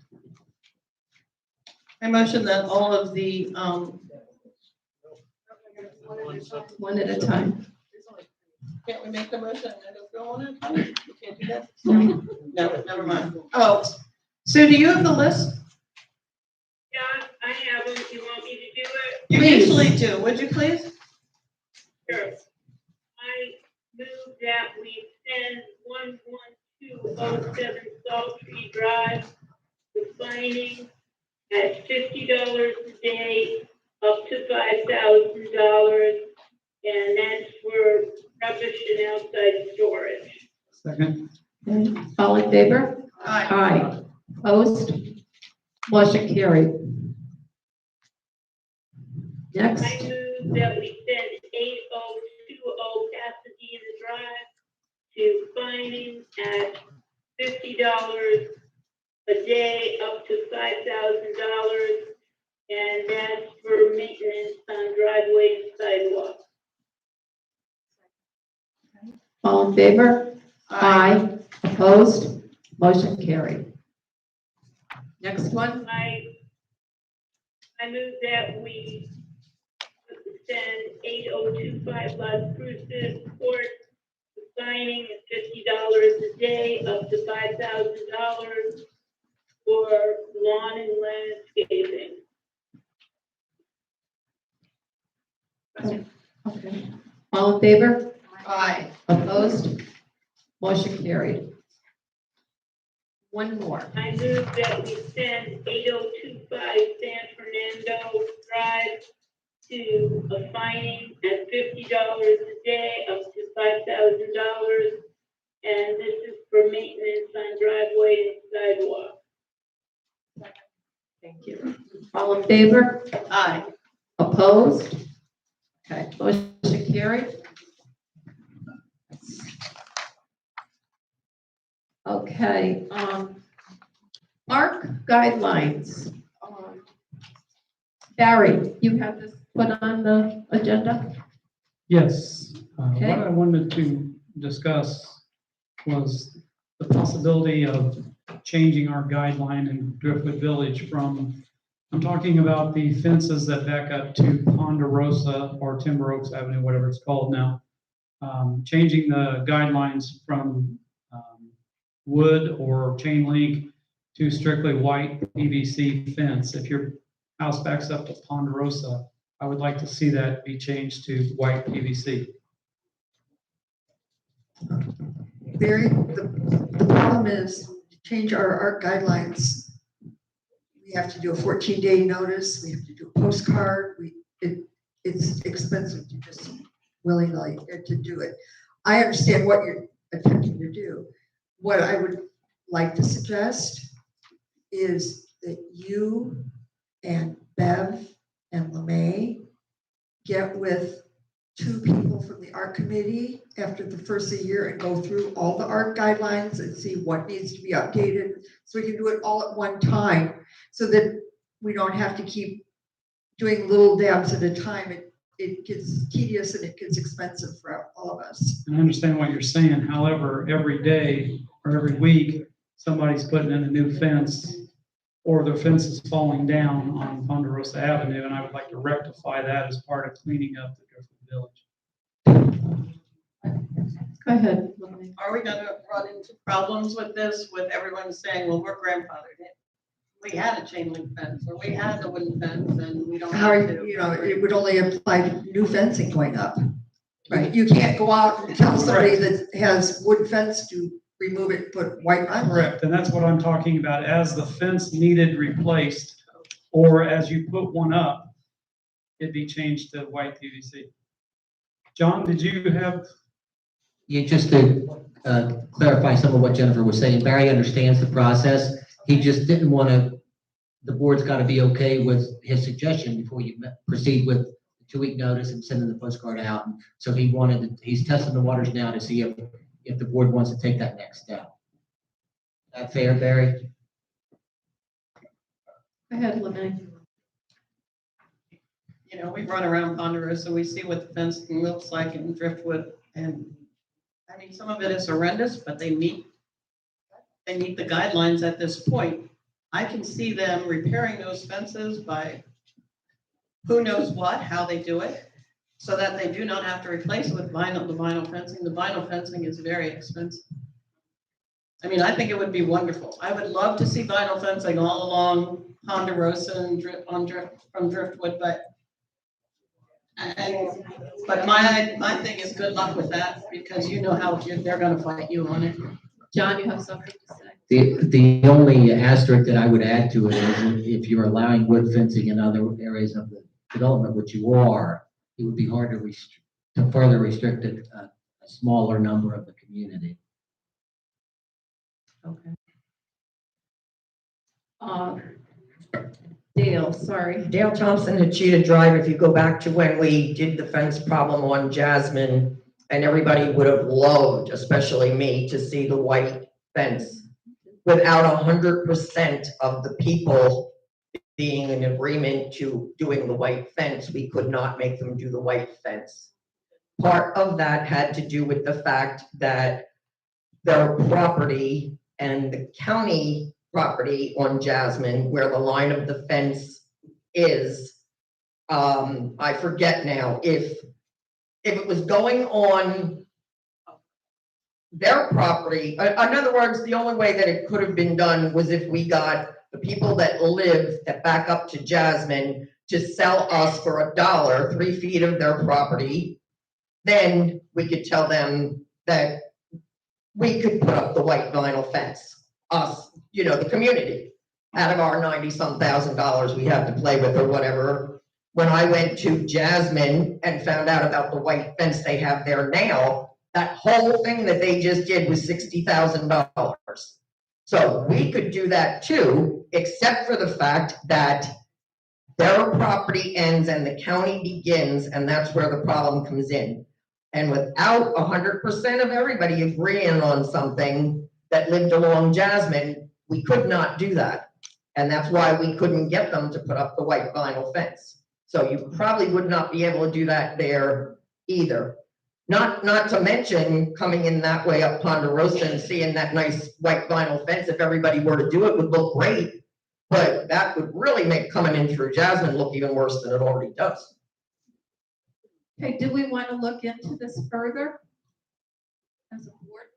I motion that all of the, One at a time. can't we make the motion and then go on it? We can't do that? No, never mind. Oh, Sue, do you have the list? Yeah, I have them. You want me to do it? You Please. usually do. Would you please? Sure. I move that we send 11207 Salt Tree Drive with fining at $50 a day, up to $5,000, and that's for rubbish and outside storage. Second. Okay, all in favor? Aye. Aye. Opposed? Motion carried. Next, I move that we send 8020 Pasadena Drive to fining at $50 a day, up to $5,000, and that's for maintenance on driveway and sidewalk. all in favor? Aye. Opposed? Motion carried. Next one, I move that we send 8025 Las Cruces Court to fining at $50 a day, up to $5,000 for lawn and landscaping. okay. All in favor? Aye. Opposed? Motion carried. One more. I move that we send 8025 San Fernando Drive to a fining at $50 a day, up to $5,000. And this is for maintenance on driveway and sidewalk. Thank you. All in favor? Aye. Opposed? Okay, motion carried. Okay, park guidelines. Barry, you have this put on the agenda? Yes, Okay. what I wanted to discuss was the possibility of changing our guideline in Driftwood Village from, I'm talking about the fences that back up to Ponderosa or Timber Oaks Avenue, whatever it's called now. Changing the guidelines from wood or chain link to strictly white PVC fence. If your house backs up to Ponderosa, I would like to see that be changed to white PVC. Barry, the problem is, to change our guidelines, we have to do a 14-day notice, we have to do a postcard, it's expensive to just willingly to do it. I understand what you're attempting to do. What I would like to suggest is that you and Bev and LeMay get with 2 people from the art committee after the first of the year and go through all the art guidelines and see what needs to be updated. So we can do it all at one time so that we don't have to keep doing little dabs at a time. It gets tedious and it gets expensive for all of us. I understand what you're saying. However, every day or every week, somebody's putting in a new fence or their fence is falling down on Ponderosa Avenue, and I would like to rectify that as part of cleaning up the Driftwood Village. Go ahead. Are we gonna run into problems with this, with everyone saying, well, we're grandfathered in? We had a chain link fence, or we had the wooden fence, and we don't How, have to. it would only apply to new fencing going up, right? You can't go out and tell somebody that has wood fence to remove it, put white vinyl. Correct, and that's what I'm talking about. As the fence needed replaced, or as you put one up, it'd be changed to white PVC. John, did you have? Yeah, just to clarify some of what Jennifer was saying, Barry understands the process. He just didn't want to, the board's got to be okay with his suggestion before you proceed with the 2-week notice and sending the postcard out. And so he's testing the waters now to see if the board wants to take that next step. Is that fair, Barry? Go ahead, LeMay. You know, we run around Ponderosa, we see what the fencing looks like in Driftwood, and I mean, some of it is horrendous, but they meet the guidelines at this point. I can see them repairing those fences by who knows what, how they do it, so that they do not have to replace it with the vinyl fencing. The vinyl fencing is very expensive. I mean, I think it would be wonderful. I would love to see vinyl fencing all along Ponderosa and from Driftwood, but my thing is good luck with that, because you know how they're gonna fight you on it. John, you have something to say? The only asterisk that I would add to it is if you're allowing wood fencing in other areas of the development, which you are, it would be hard to further restrict a smaller number of the community. Okay. Dale, sorry. Dale Thompson had Cheetah Drive. If you go back to when we did the fence problem on Jasmine, and everybody would have loved, especially me, to see the white fence. Without 100% of the people being in agreement to doing the white fence, we could not make them do the white fence. Part of that had to do with the fact that their property and the county property on Jasmine, where the line of the fence is, I forget now, if it was going on their property, in other words, the only way that it could have been done was if we got the people that live that back up to Jasmine to sell us for $1, 3 feet of their property, then we could tell them that we could put up the white vinyl fence. Us, the community, out of our 90-some thousand dollars we have to play with or whatever. When I went to Jasmine and found out about the white fence they have there now, that whole thing that they just did was $60,000. So we could do that too, except for the fact that their property ends and the county begins, and that's where the problem comes in. And without 100% of everybody agreeing on something that lived along Jasmine, we could not do that. And that's why we couldn't get them to put up the white vinyl fence. So you probably would not be able to do that there either. Not to mention coming in that way up Ponderosa and seeing that nice white vinyl fence, if everybody were to do it, would look great. But that would really make coming in through Jasmine look even worse than it already does. Okay, do we want to look into this further? As a board?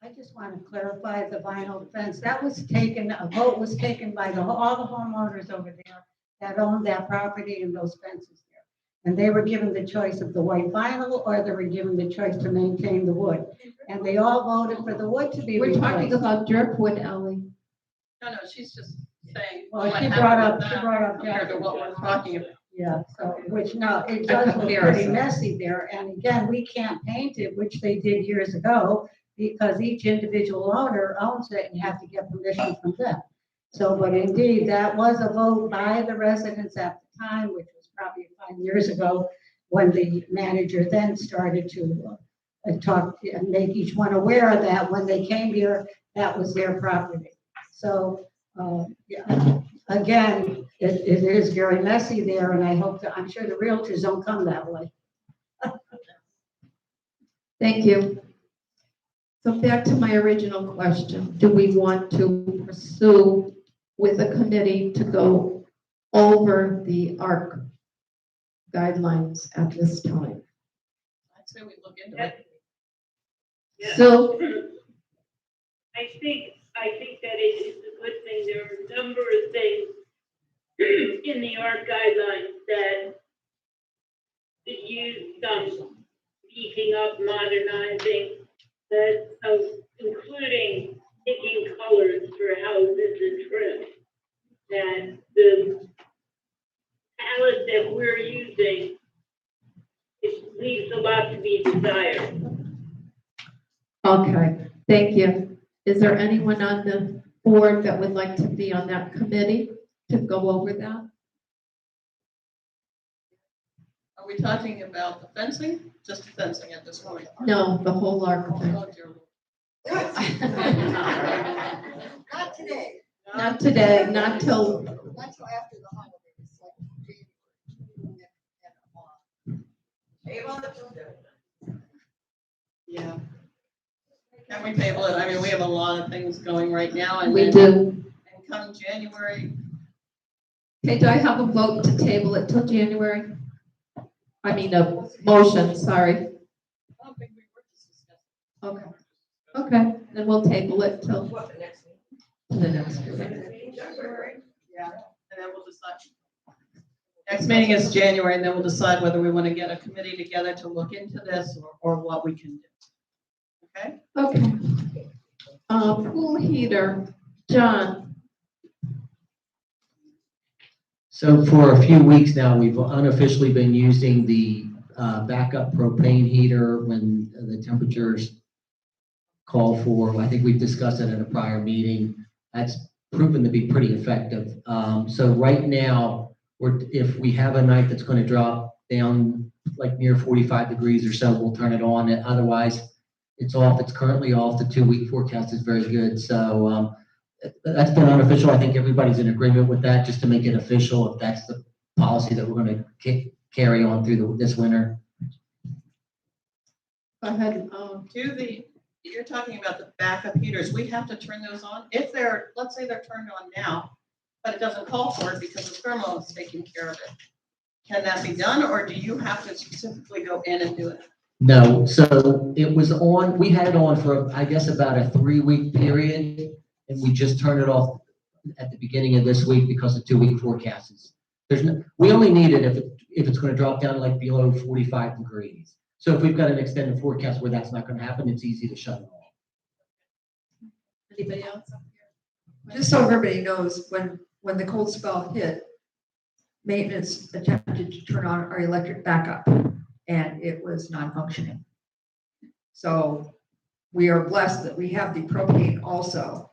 I just want to clarify the vinyl fence. That was taken, a vote was taken by all the homeowners over there that owned that property and those fences there. And they were given the choice of the white vinyl, or they were given the choice to maintain the wood. And they all voted for the wood to be We're talking replaced. about driftwood, Ellie. No, she saying. Well, what she happened brought with up, she that brought up. Compared to what we're talking about. Yeah, so, which now, it does look pretty comparison. messy there, and again, we can't paint it, which they did years ago, because each individual owner owns it and have to get permission from them. So, but indeed, that was a vote by the residents at the time, which was probably 5 years ago, when the manager then started to talk and make each one aware that when they came here, that was their property. So, yeah, again, it is very messy there, and I hope that, I'm sure the realtors don't come that way. Thank you. So back to my original question, do we want to pursue with a committee to go over the ARC guidelines at this time? I'd say we look into it. Yeah. So, I think that it is a good thing. There are a number of things in the ARC guidelines that use some beefing up, modernizing, that including picking colors for houses and trim. That the palette that we're using, it leaves a lot to be desired. okay, thank you. Is there anyone on the board that would like to be on that committee to go over that? Are we talking about the fencing? Just the fencing at this point? No, the whole ARC thing. Oh, dear. Not today, Not today, not till, not till after the holidays, like January. Yeah. Can we table it? I mean, we have a lot of things going right now, and we then, do. and come January, Okay, do I have a vote to table it till January? I mean, a motion, sorry. I don't think we were just discussing. Okay, okay, then we'll table it till What, the next meeting? the next meeting. Yeah, and then we'll decide. Next meeting is January, and then we'll decide whether we want to get a committee together to look into this or what we can do. Okay? Okay. Pool heater, John. So for a few weeks now, we've unofficially been using the backup propane heater when the temperatures call for. I think we've discussed it at a prior meeting. That's proven to be pretty effective. So right now, if we have a night that's going to drop down like near 45 degrees or so, we'll turn it on. Otherwise, it's off. It's currently off. The 2-week forecast is very good. So that's been unofficial. I think everybody's in agreement with that, just to make it official, if that's the policy that we're going to carry on through this winter. Go ahead. You're talking about the backup heaters. We have to turn those on. If they're, let's say they're turned on now, but it doesn't call for it because the thermal is taking care of it. Can that be done, or do you have to specifically go in and do it? No, so it was on, we had it on for, I guess, about a 3-week period, and we just turned it off at the beginning of this week because the 2-week forecast is, we only need it if it's going to drop down like below 45 degrees. So if we've got an extended forecast where that's not going to happen, it's easy to shut it off. Anybody else up here? Just so everybody knows, when the cold spell hit, maintenance attempted to turn on our electric backup, and it was non-functioning. So we are blessed that we have the propane also,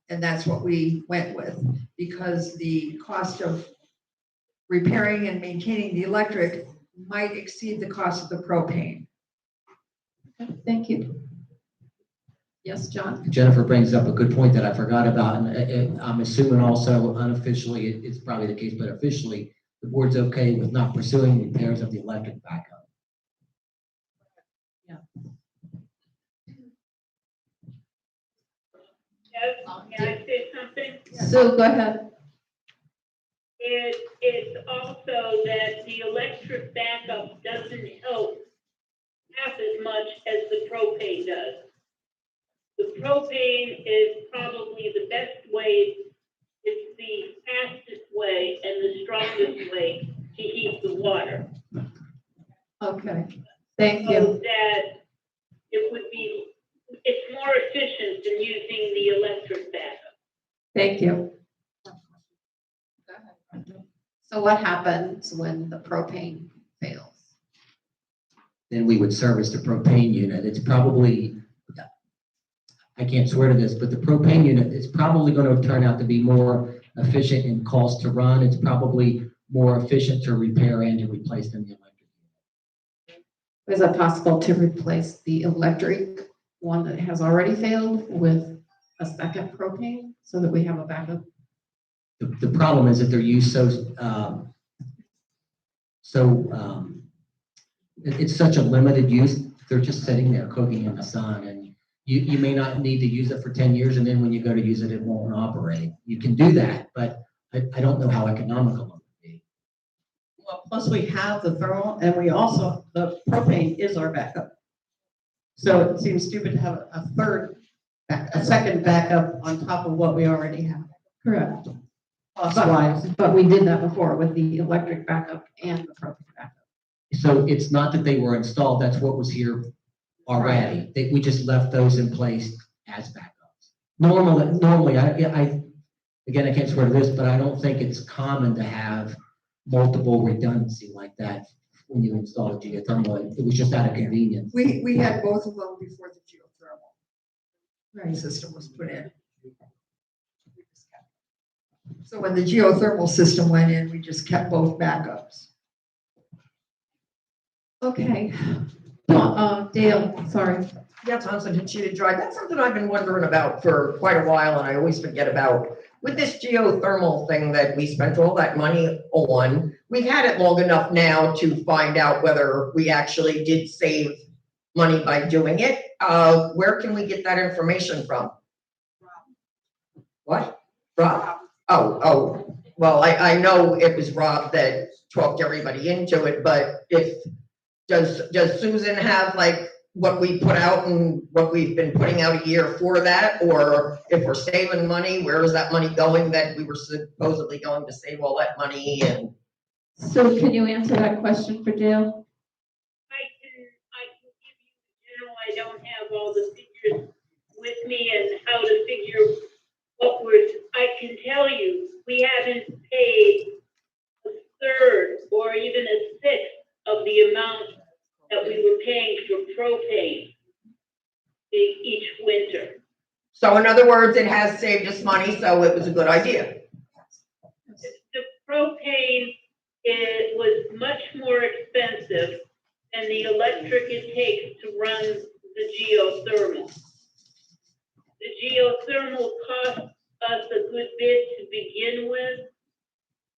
and that's what we went with, because the cost of repairing and maintaining the electric might exceed the cost of the propane. Okay, thank you. Yes, John? Jennifer brings up a good point that I forgot about, and I'm assuming also unofficially, it's probably the case, but officially, the board's okay with not pursuing repairs of the electric backup. Yes, can I say something? Sue, go ahead. It's also that the electric backup doesn't help half as much as the propane does. The propane is probably the best way, it's the fastest way and the strongest way to heat the water. Okay, thank So you. that it would be, it's more efficient than using the electric backup. Thank you. So what happens when the propane fails? Then we would service the propane unit. It's probably, I can't swear to this, but the propane unit is probably going to turn out to be more efficient in cost to run. It's probably more efficient to repair and to replace than the electric. Is it possible to replace the electric one that has already failed with a second propane so that we have a backup? The problem is that they're used it's such a limited use, they're just sitting there cooking in the sun, and you may not need to use it for 10 years, and then when you go to use it, it won't operate. You can do that, but I don't know how economical it would be. Well, plus we have the thermal and we also, the propane is our backup. So it seems stupid to have a second backup on top of what we already have. Correct. Cost-wise. But we did that before with the electric backup and the propane backup. So it's not that they were installed, that's what was here already. We just left those in place as backups. Normally, I again, I can't swear to this, but I don't think it's common to have multiple redundancy like that when you install a geothermal. It was just out of convenience. We had both of them before the geothermal system was put in. So when the geothermal system went in, we just kept both backups. Okay. Dale, sorry. Yeah, Thompson and Cheetah Drive. That's something I've been wondering about for quite a while, and I always forget about. With this geothermal thing that we spent all that money on, we've had it long enough now to find out whether we actually did save money by doing it. Where can we get that information from? What? Rob. Oh, well, I know it was Rob that talked everybody into it, but does Susan have like what we put out and what we've been putting out a year for that? Or if we're saving money, where is that money going that we were supposedly going to save all that money? And So can you answer that question for Dale? I can give you the general, I don't have all the figures with me and how to figure what I can tell you, we haven't paid a third or even a sixth of the amount that we were paying for propane each winter. so in other words, it has saved us money, so it was a good idea. The propane was much more expensive than the electric it takes to run the geothermal. The geothermal cost us a good bit to begin with,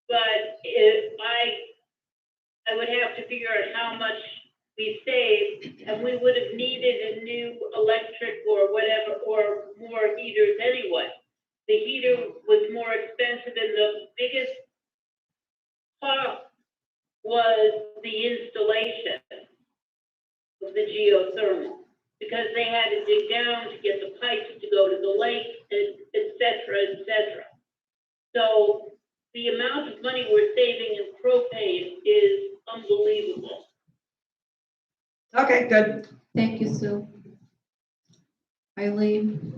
but if I would have to figure out how much we saved, and we would have needed a new electric or whatever, or more heaters anyway. The heater was more expensive, and the biggest cost was the installation of the geothermal, because they had to dig down to get the pipes to go to the lake, et cetera, et cetera. So the amount of money we're saving in propane is unbelievable. Okay, good. Thank you, Sue. Eileen?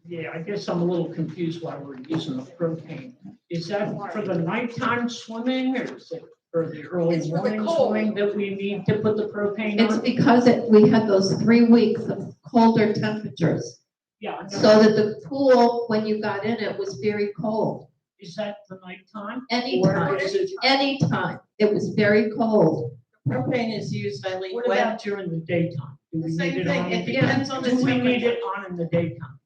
Yeah, I guess I'm a little confused why we're using the propane. Is that for the nighttime swimming or is it for the early It's for the morning cold. swimming that we need to put the propane It's on? because we had those 3 weeks of colder temperatures, Yeah, I know. so that the pool, when you got in it, was very cold. Is that the nighttime? Anytime, Or is it- anytime. It was very cold. Propane is used, Eileen, What when, about during the daytime? Do we the same need it thing, on it in depends on the Do we need temperature. it on in the daytime?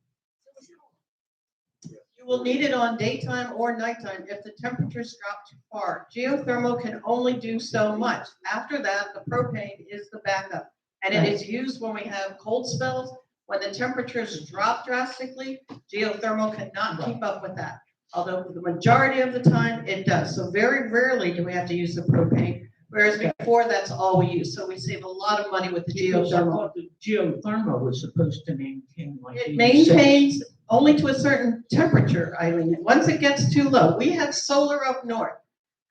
You will need it on daytime or nighttime if the temperatures drop too far. Geothermal can only do so much. After that, the propane is the backup. And it is used when we have cold spells, when the temperatures drop drastically, geothermal cannot keep up with that. Although the majority of the time it does. So very rarely do we have to use the propane, whereas before that's all we used. So we save a lot of money with the Because I geothermal. thought the geothermal was supposed to maintain like It 86. maintains only to a certain temperature, Eileen. Once it gets too low, we have solar up north.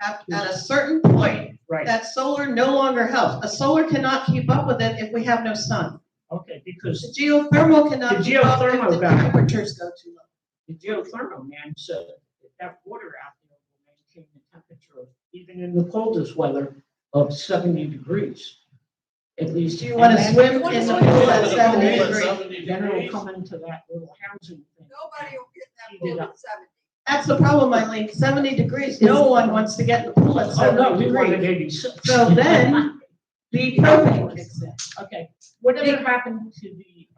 At a certain point, Right, that solar no longer helps. A solar cannot keep up with it if we have no sun. okay, because The geothermal cannot The keep up if geothermal the guy- temperatures go too low. the geothermal man said that that water out there will maintain the temperature, of, even in the coldest weather, of 70 degrees. At least. Do you want to swim in the pool at 70 degrees? Then it'll come into that little housing thing. Nobody will get that Heat it pool up. at 70. That's the problem, Eileen. 70 degrees. No one wants to get in the pool at Oh, 70 no, we wanted degrees. 86. So then the propane kicks in. Okay, whatever happened to the,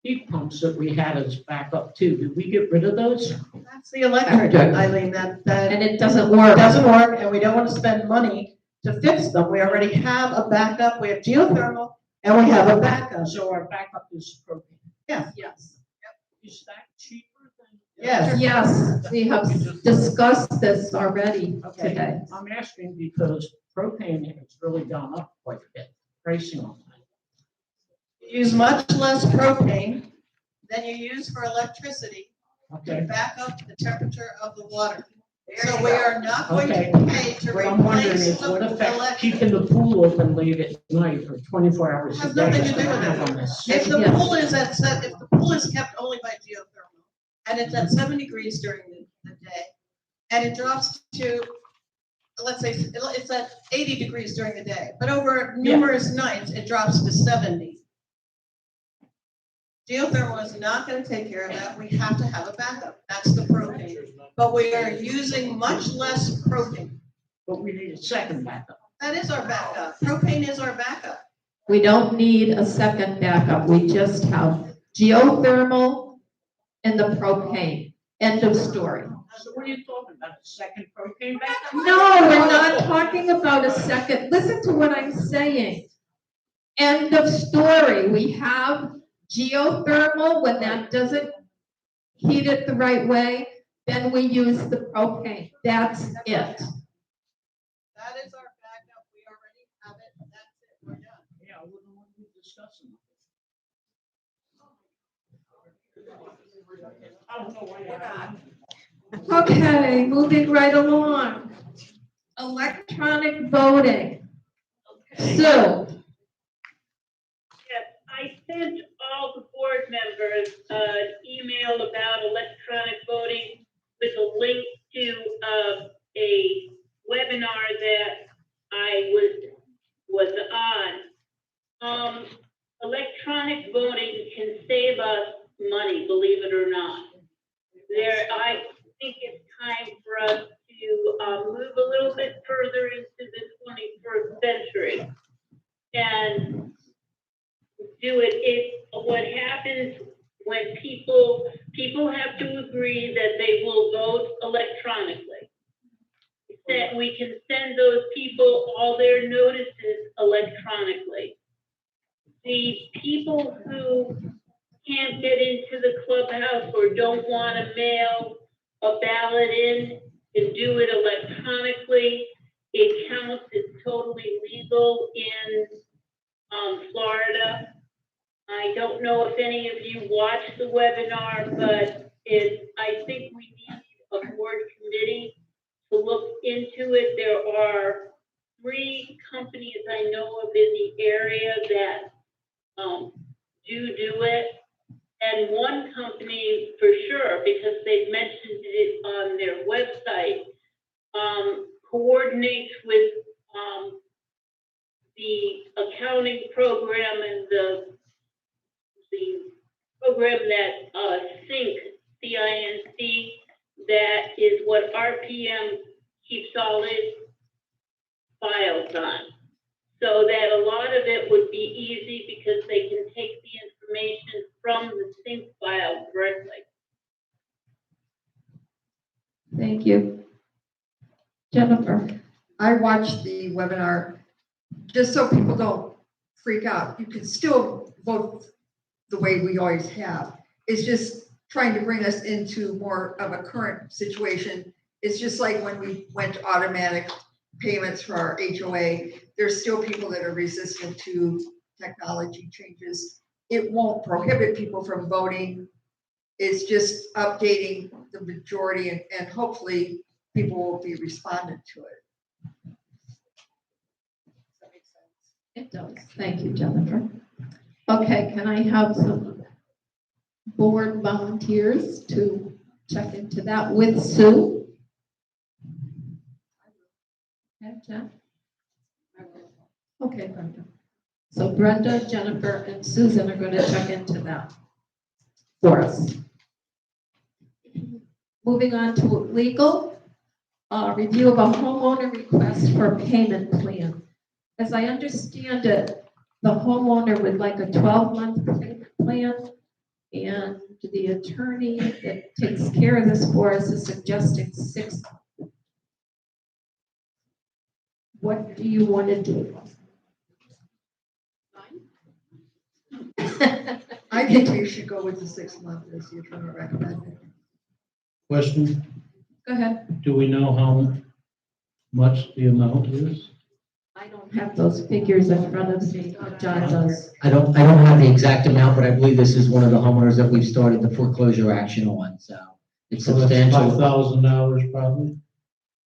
heat pumps that we had as backup too? Did we get rid of those? That's the electric, Eileen, that And it doesn't work. doesn't work, and we don't want to spend money to fix them. We already have a backup. We have geothermal, and we have a backup. So our backup is propane. Yes. Yes. Is that cheaper than? Yes. Yes, we have discussed this already Okay, today. I'm asking because propane has really gone up quite a bit, pricing on that. You use much less propane than you use for electricity to Okay, back up the temperature of the water. There So you we go. are not going Okay. to pay to what I'm wondering replace is the what effect electric. keeping the pool open late at night or 24 hours a Has day nothing is to do gonna with have it. on this? If the Yes. pool is if the pool is kept only by geothermal, and it's at 7 degrees during the day, and it drops to, let's say, it's at 80 degrees during the day, but over numerous nights, it drops to 70. Geothermal is not gonna take care of that. We have to have a backup. That's the propane. But we are using much less propane. But we need a second backup. That is our backup. Propane is our backup. We don't need a second backup. We just have geothermal and the propane. End of story. So what are you talking about, a second propane backup? No, we're not talking about a second. Listen to what I'm saying. End of story. We have geothermal. When that doesn't heat it the right way, then we use the propane. That's it. That is our backup. We already have it. That's it. We're done. Yeah, I wouldn't want to be discussing. I don't know why. Okay, moving right along. Electronic voting. Sue, Yes, I sent all the board members an email about electronic voting with a link to a webinar that I was on. Electronic voting can save us money, believe it or not. I think it's time for us to move a little bit further into the 21st century and do it. What happens when people have to agree that they will vote electronically. That we can send those people all their notices electronically. The people who can't get into the clubhouse or don't want to mail a ballot in and do it electronically, it counts. It's totally legal in Florida. I don't know if any of you watched the webinar, but I think we need a board committee to look into it. There are 3 companies I know of in the area that do it. And one company for sure, because they've mentioned it on their website, coordinates with the accounting program and the program that CINC, that is what RPM keeps all its files on. So that a lot of it would be easy because they can take the information from the sync file directly. thank you. Jennifer, I watched the webinar just so people don't freak out. You can still vote the way we always have. It's just trying to bring us into more of a current situation. It's just like when we went to automatic payments for our HOA, there's still people that are resistant to technology changes. It won't prohibit people from voting. It's just updating the majority and hopefully people will be responding to it. It does. Thank you, Jennifer. Okay, can I have some board volunteers to check into that with Sue? Okay, Jen? Okay, Brenda. So Brenda, Jennifer, and Susan are going to check into that for us. Moving on to legal, review of a homeowner request for payment plan. As I understand it, the homeowner would like a 12-month payment plan, and the attorney that takes care of this for us is suggesting 6 months. What do you want to do? I think we should go with the 6 months as the attorney recommended. Question, Go ahead. do we know how much the amount is? I don't have those figures in front of me. John does. I don't have the exact amount, but I believe this is one of the homeowners that we've started the foreclosure action on, so it's So that's substantial. $5,000 probably?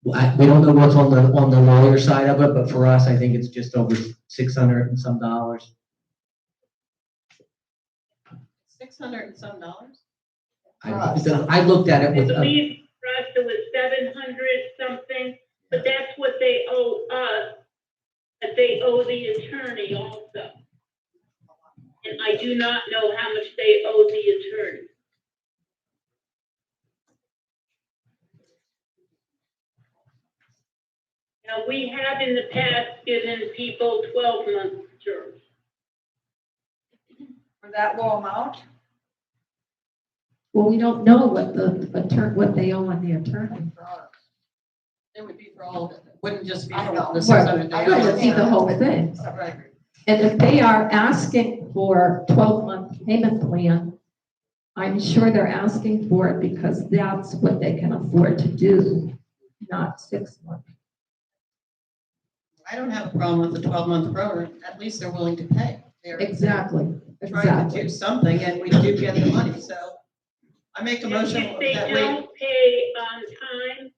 We don't know what's on the lawyer side of it, but for us, I think it's just over $600 and some dollars. $600 and some. I looked at it I with, believe for us it was 700 something, but that's what they owe us, that they owe the attorney also. And I do not know how much they owe the attorney. Now, we have in the past given people 12-month terms. For that low amount? Well, we don't know what what they owe on the attorney. It would be for all of it. It wouldn't just be I for know. the 600. Right, it would be the whole thing. Right. And if they are asking for 12-month payment plan, I'm sure they're asking for it because that's what they can afford to do, not 6 months. I don't have a problem with the 12-month program. At least they're willing to pay. They're Exactly, trying to exactly. do something, and we do get the money, so I make a motion If they that we. don't pay on time,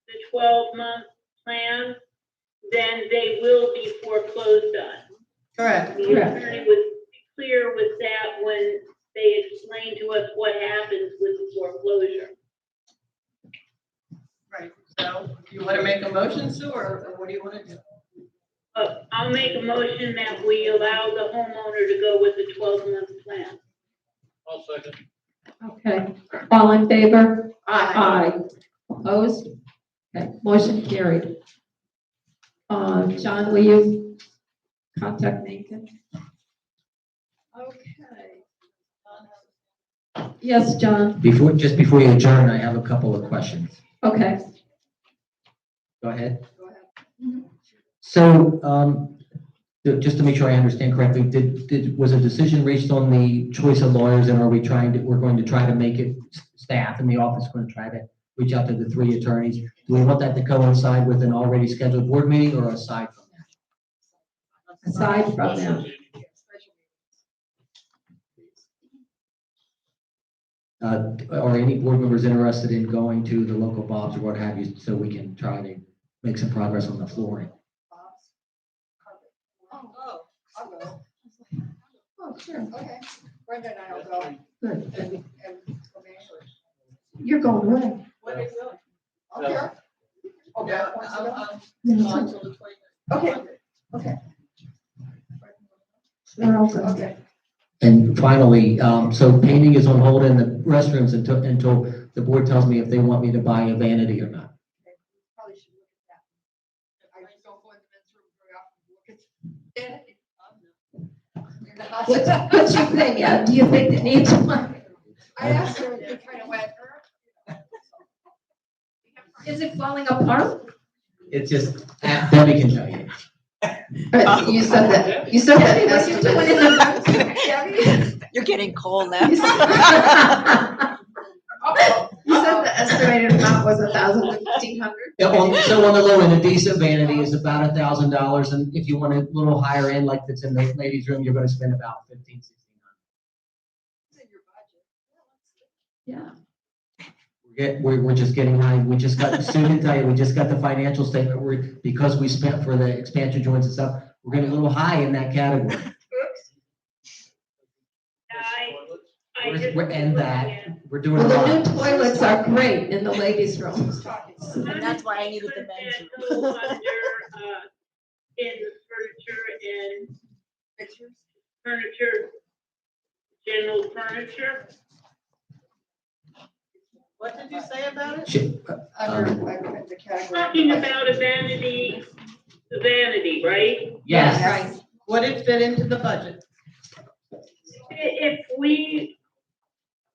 the 12-month plan, then they will be foreclosed on. Correct. The attorney was clear with that when they explained to us what happens with the foreclosure. Right, so do you want to make a motion, Sue, or what do you want to do? I'll make a motion that we allow the homeowner to go with the 12-month plan. I'll second. Okay, all in favor? Aye. Opposed? Okay, motion carried. John, will you contact Nathan? Okay. Yes, John, just before you adjourn, I have a couple of questions. okay. Go ahead. So, just to make sure I understand correctly, was a decision reached on the choice of lawyers, and we're going to try to make it, staff in the office going to try to reach out to the 3 attorneys? Do we want that to coincide with an already scheduled board meeting or aside from that? Aside from that, Are any board members interested in going to the local Bob's or what have you, so we can try to make some progress on the flooring? I'll go. Oh, sure, okay. Brenda and I will go. good. And You're going away. What are you doing? I'm here. Oh, Yeah, Beth wants to go? Yeah, until the 20th. Okay, okay, they're all good. okay. And finally, so painting is on hold in the restrooms until the board tells me if they want me to buy a vanity or not. Probably should look at that. I just don't go in the men's room very often to look at. What's your thing, yeah? Do you think it needs one? I asked her, to kind of wet. Is it falling apart? It's just, Debbie can tell you. But you said that estimate. You're getting cold now. You said the estimated amount was 1,000 to 1,500? Yeah, so on the low end, a decent vanity is about $1,000, and if you want a little higher end, like that's in the ladies' room, you're gonna spend about $1,500, $1,600. Yeah. We're just getting high, we just got, Sue can tell you, we just got the financial statement, because we spent for the expansion joints and stuff, we're getting a little high in that category. We're doing a Well, the lot. new toilets are great in the ladies' room. And that's why I needed the men's room. In furniture and furniture, general furniture. What did you say about it? The category. Talking about a vanity, right? Yes. Right. Would it fit into the budget? If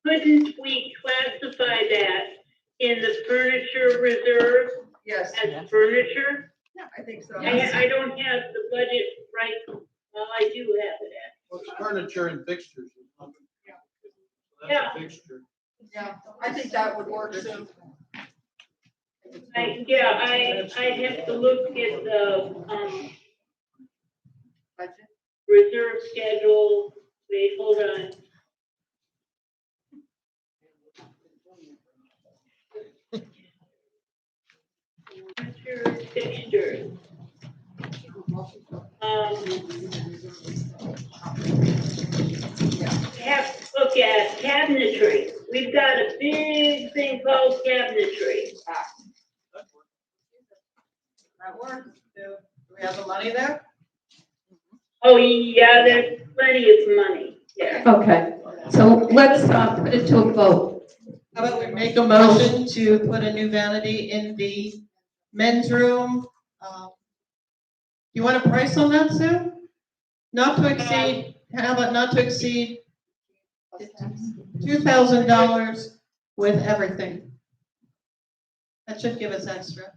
couldn't we classify that in the furniture reserve Yes. as furniture? Yeah, I think so. I don't have the budget right, well, I do have it at. Well, it's furniture and fixtures. That's Yeah. a fixture. Yeah, I think that would work too. I have to look at the, reserve schedule, wait, hold on. Furniture, fixtures. Have to look at cabinetry. We've got a big thing called cabinetry. That works. Do we have the money there? Oh, yeah, there's plenty of money there. Okay, so let's put it to a vote. How about we make a motion to put a new vanity in the men's room? You want a price on that, Sue? Not to exceed, how about not to exceed $2,000 with everything? That should give us extra.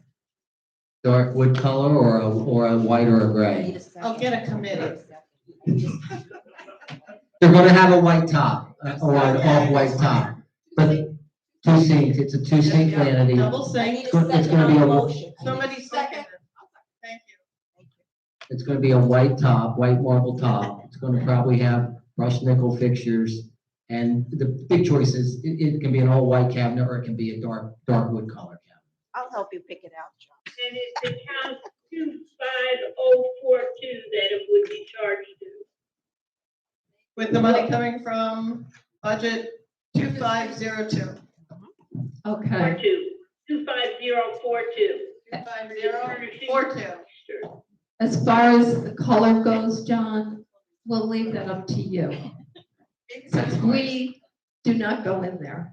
Dark wood color or a white or a gray? I'll get a committee. They're gonna have a white top, or an off-white top, but two sinks, it's a two-sink vanity. Double sink. It's gonna be a, Somebody second. Thank you. it's gonna be a white top, white marble top. It's gonna probably have brushed nickel fixtures. And the big choice is, it can be an all-white cabinet or it can be a dark wood color cabinet. I'll help you pick it out, John. And it's account 25042 that it would be charged to. With the money coming from budget 2502. Okay. 25042. 25042. As far as the color goes, John, we'll leave that up to you. Since we do not go in there.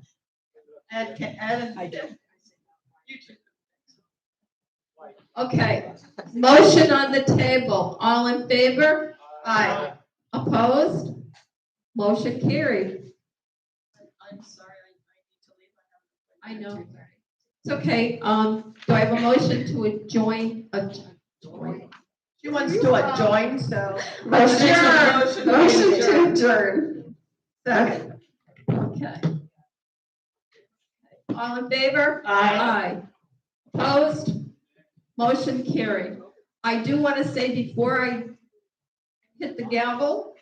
I do. Okay, motion on the table. All in favor? Aye. Opposed? Motion carried. I'm sorry, I know. It's okay. Do I have a motion to adjourn? She wants to adjoin, so. Motion to adjourn. Second. Okay. All in favor? Aye. Opposed? Motion carried. I do want to say before I hit the gavel,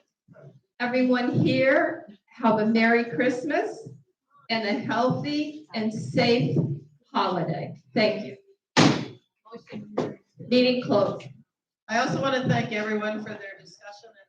everyone here, have a Merry Christmas and a healthy and safe holiday. Thank you. Meeting closed. I also want to thank everyone for their discussion and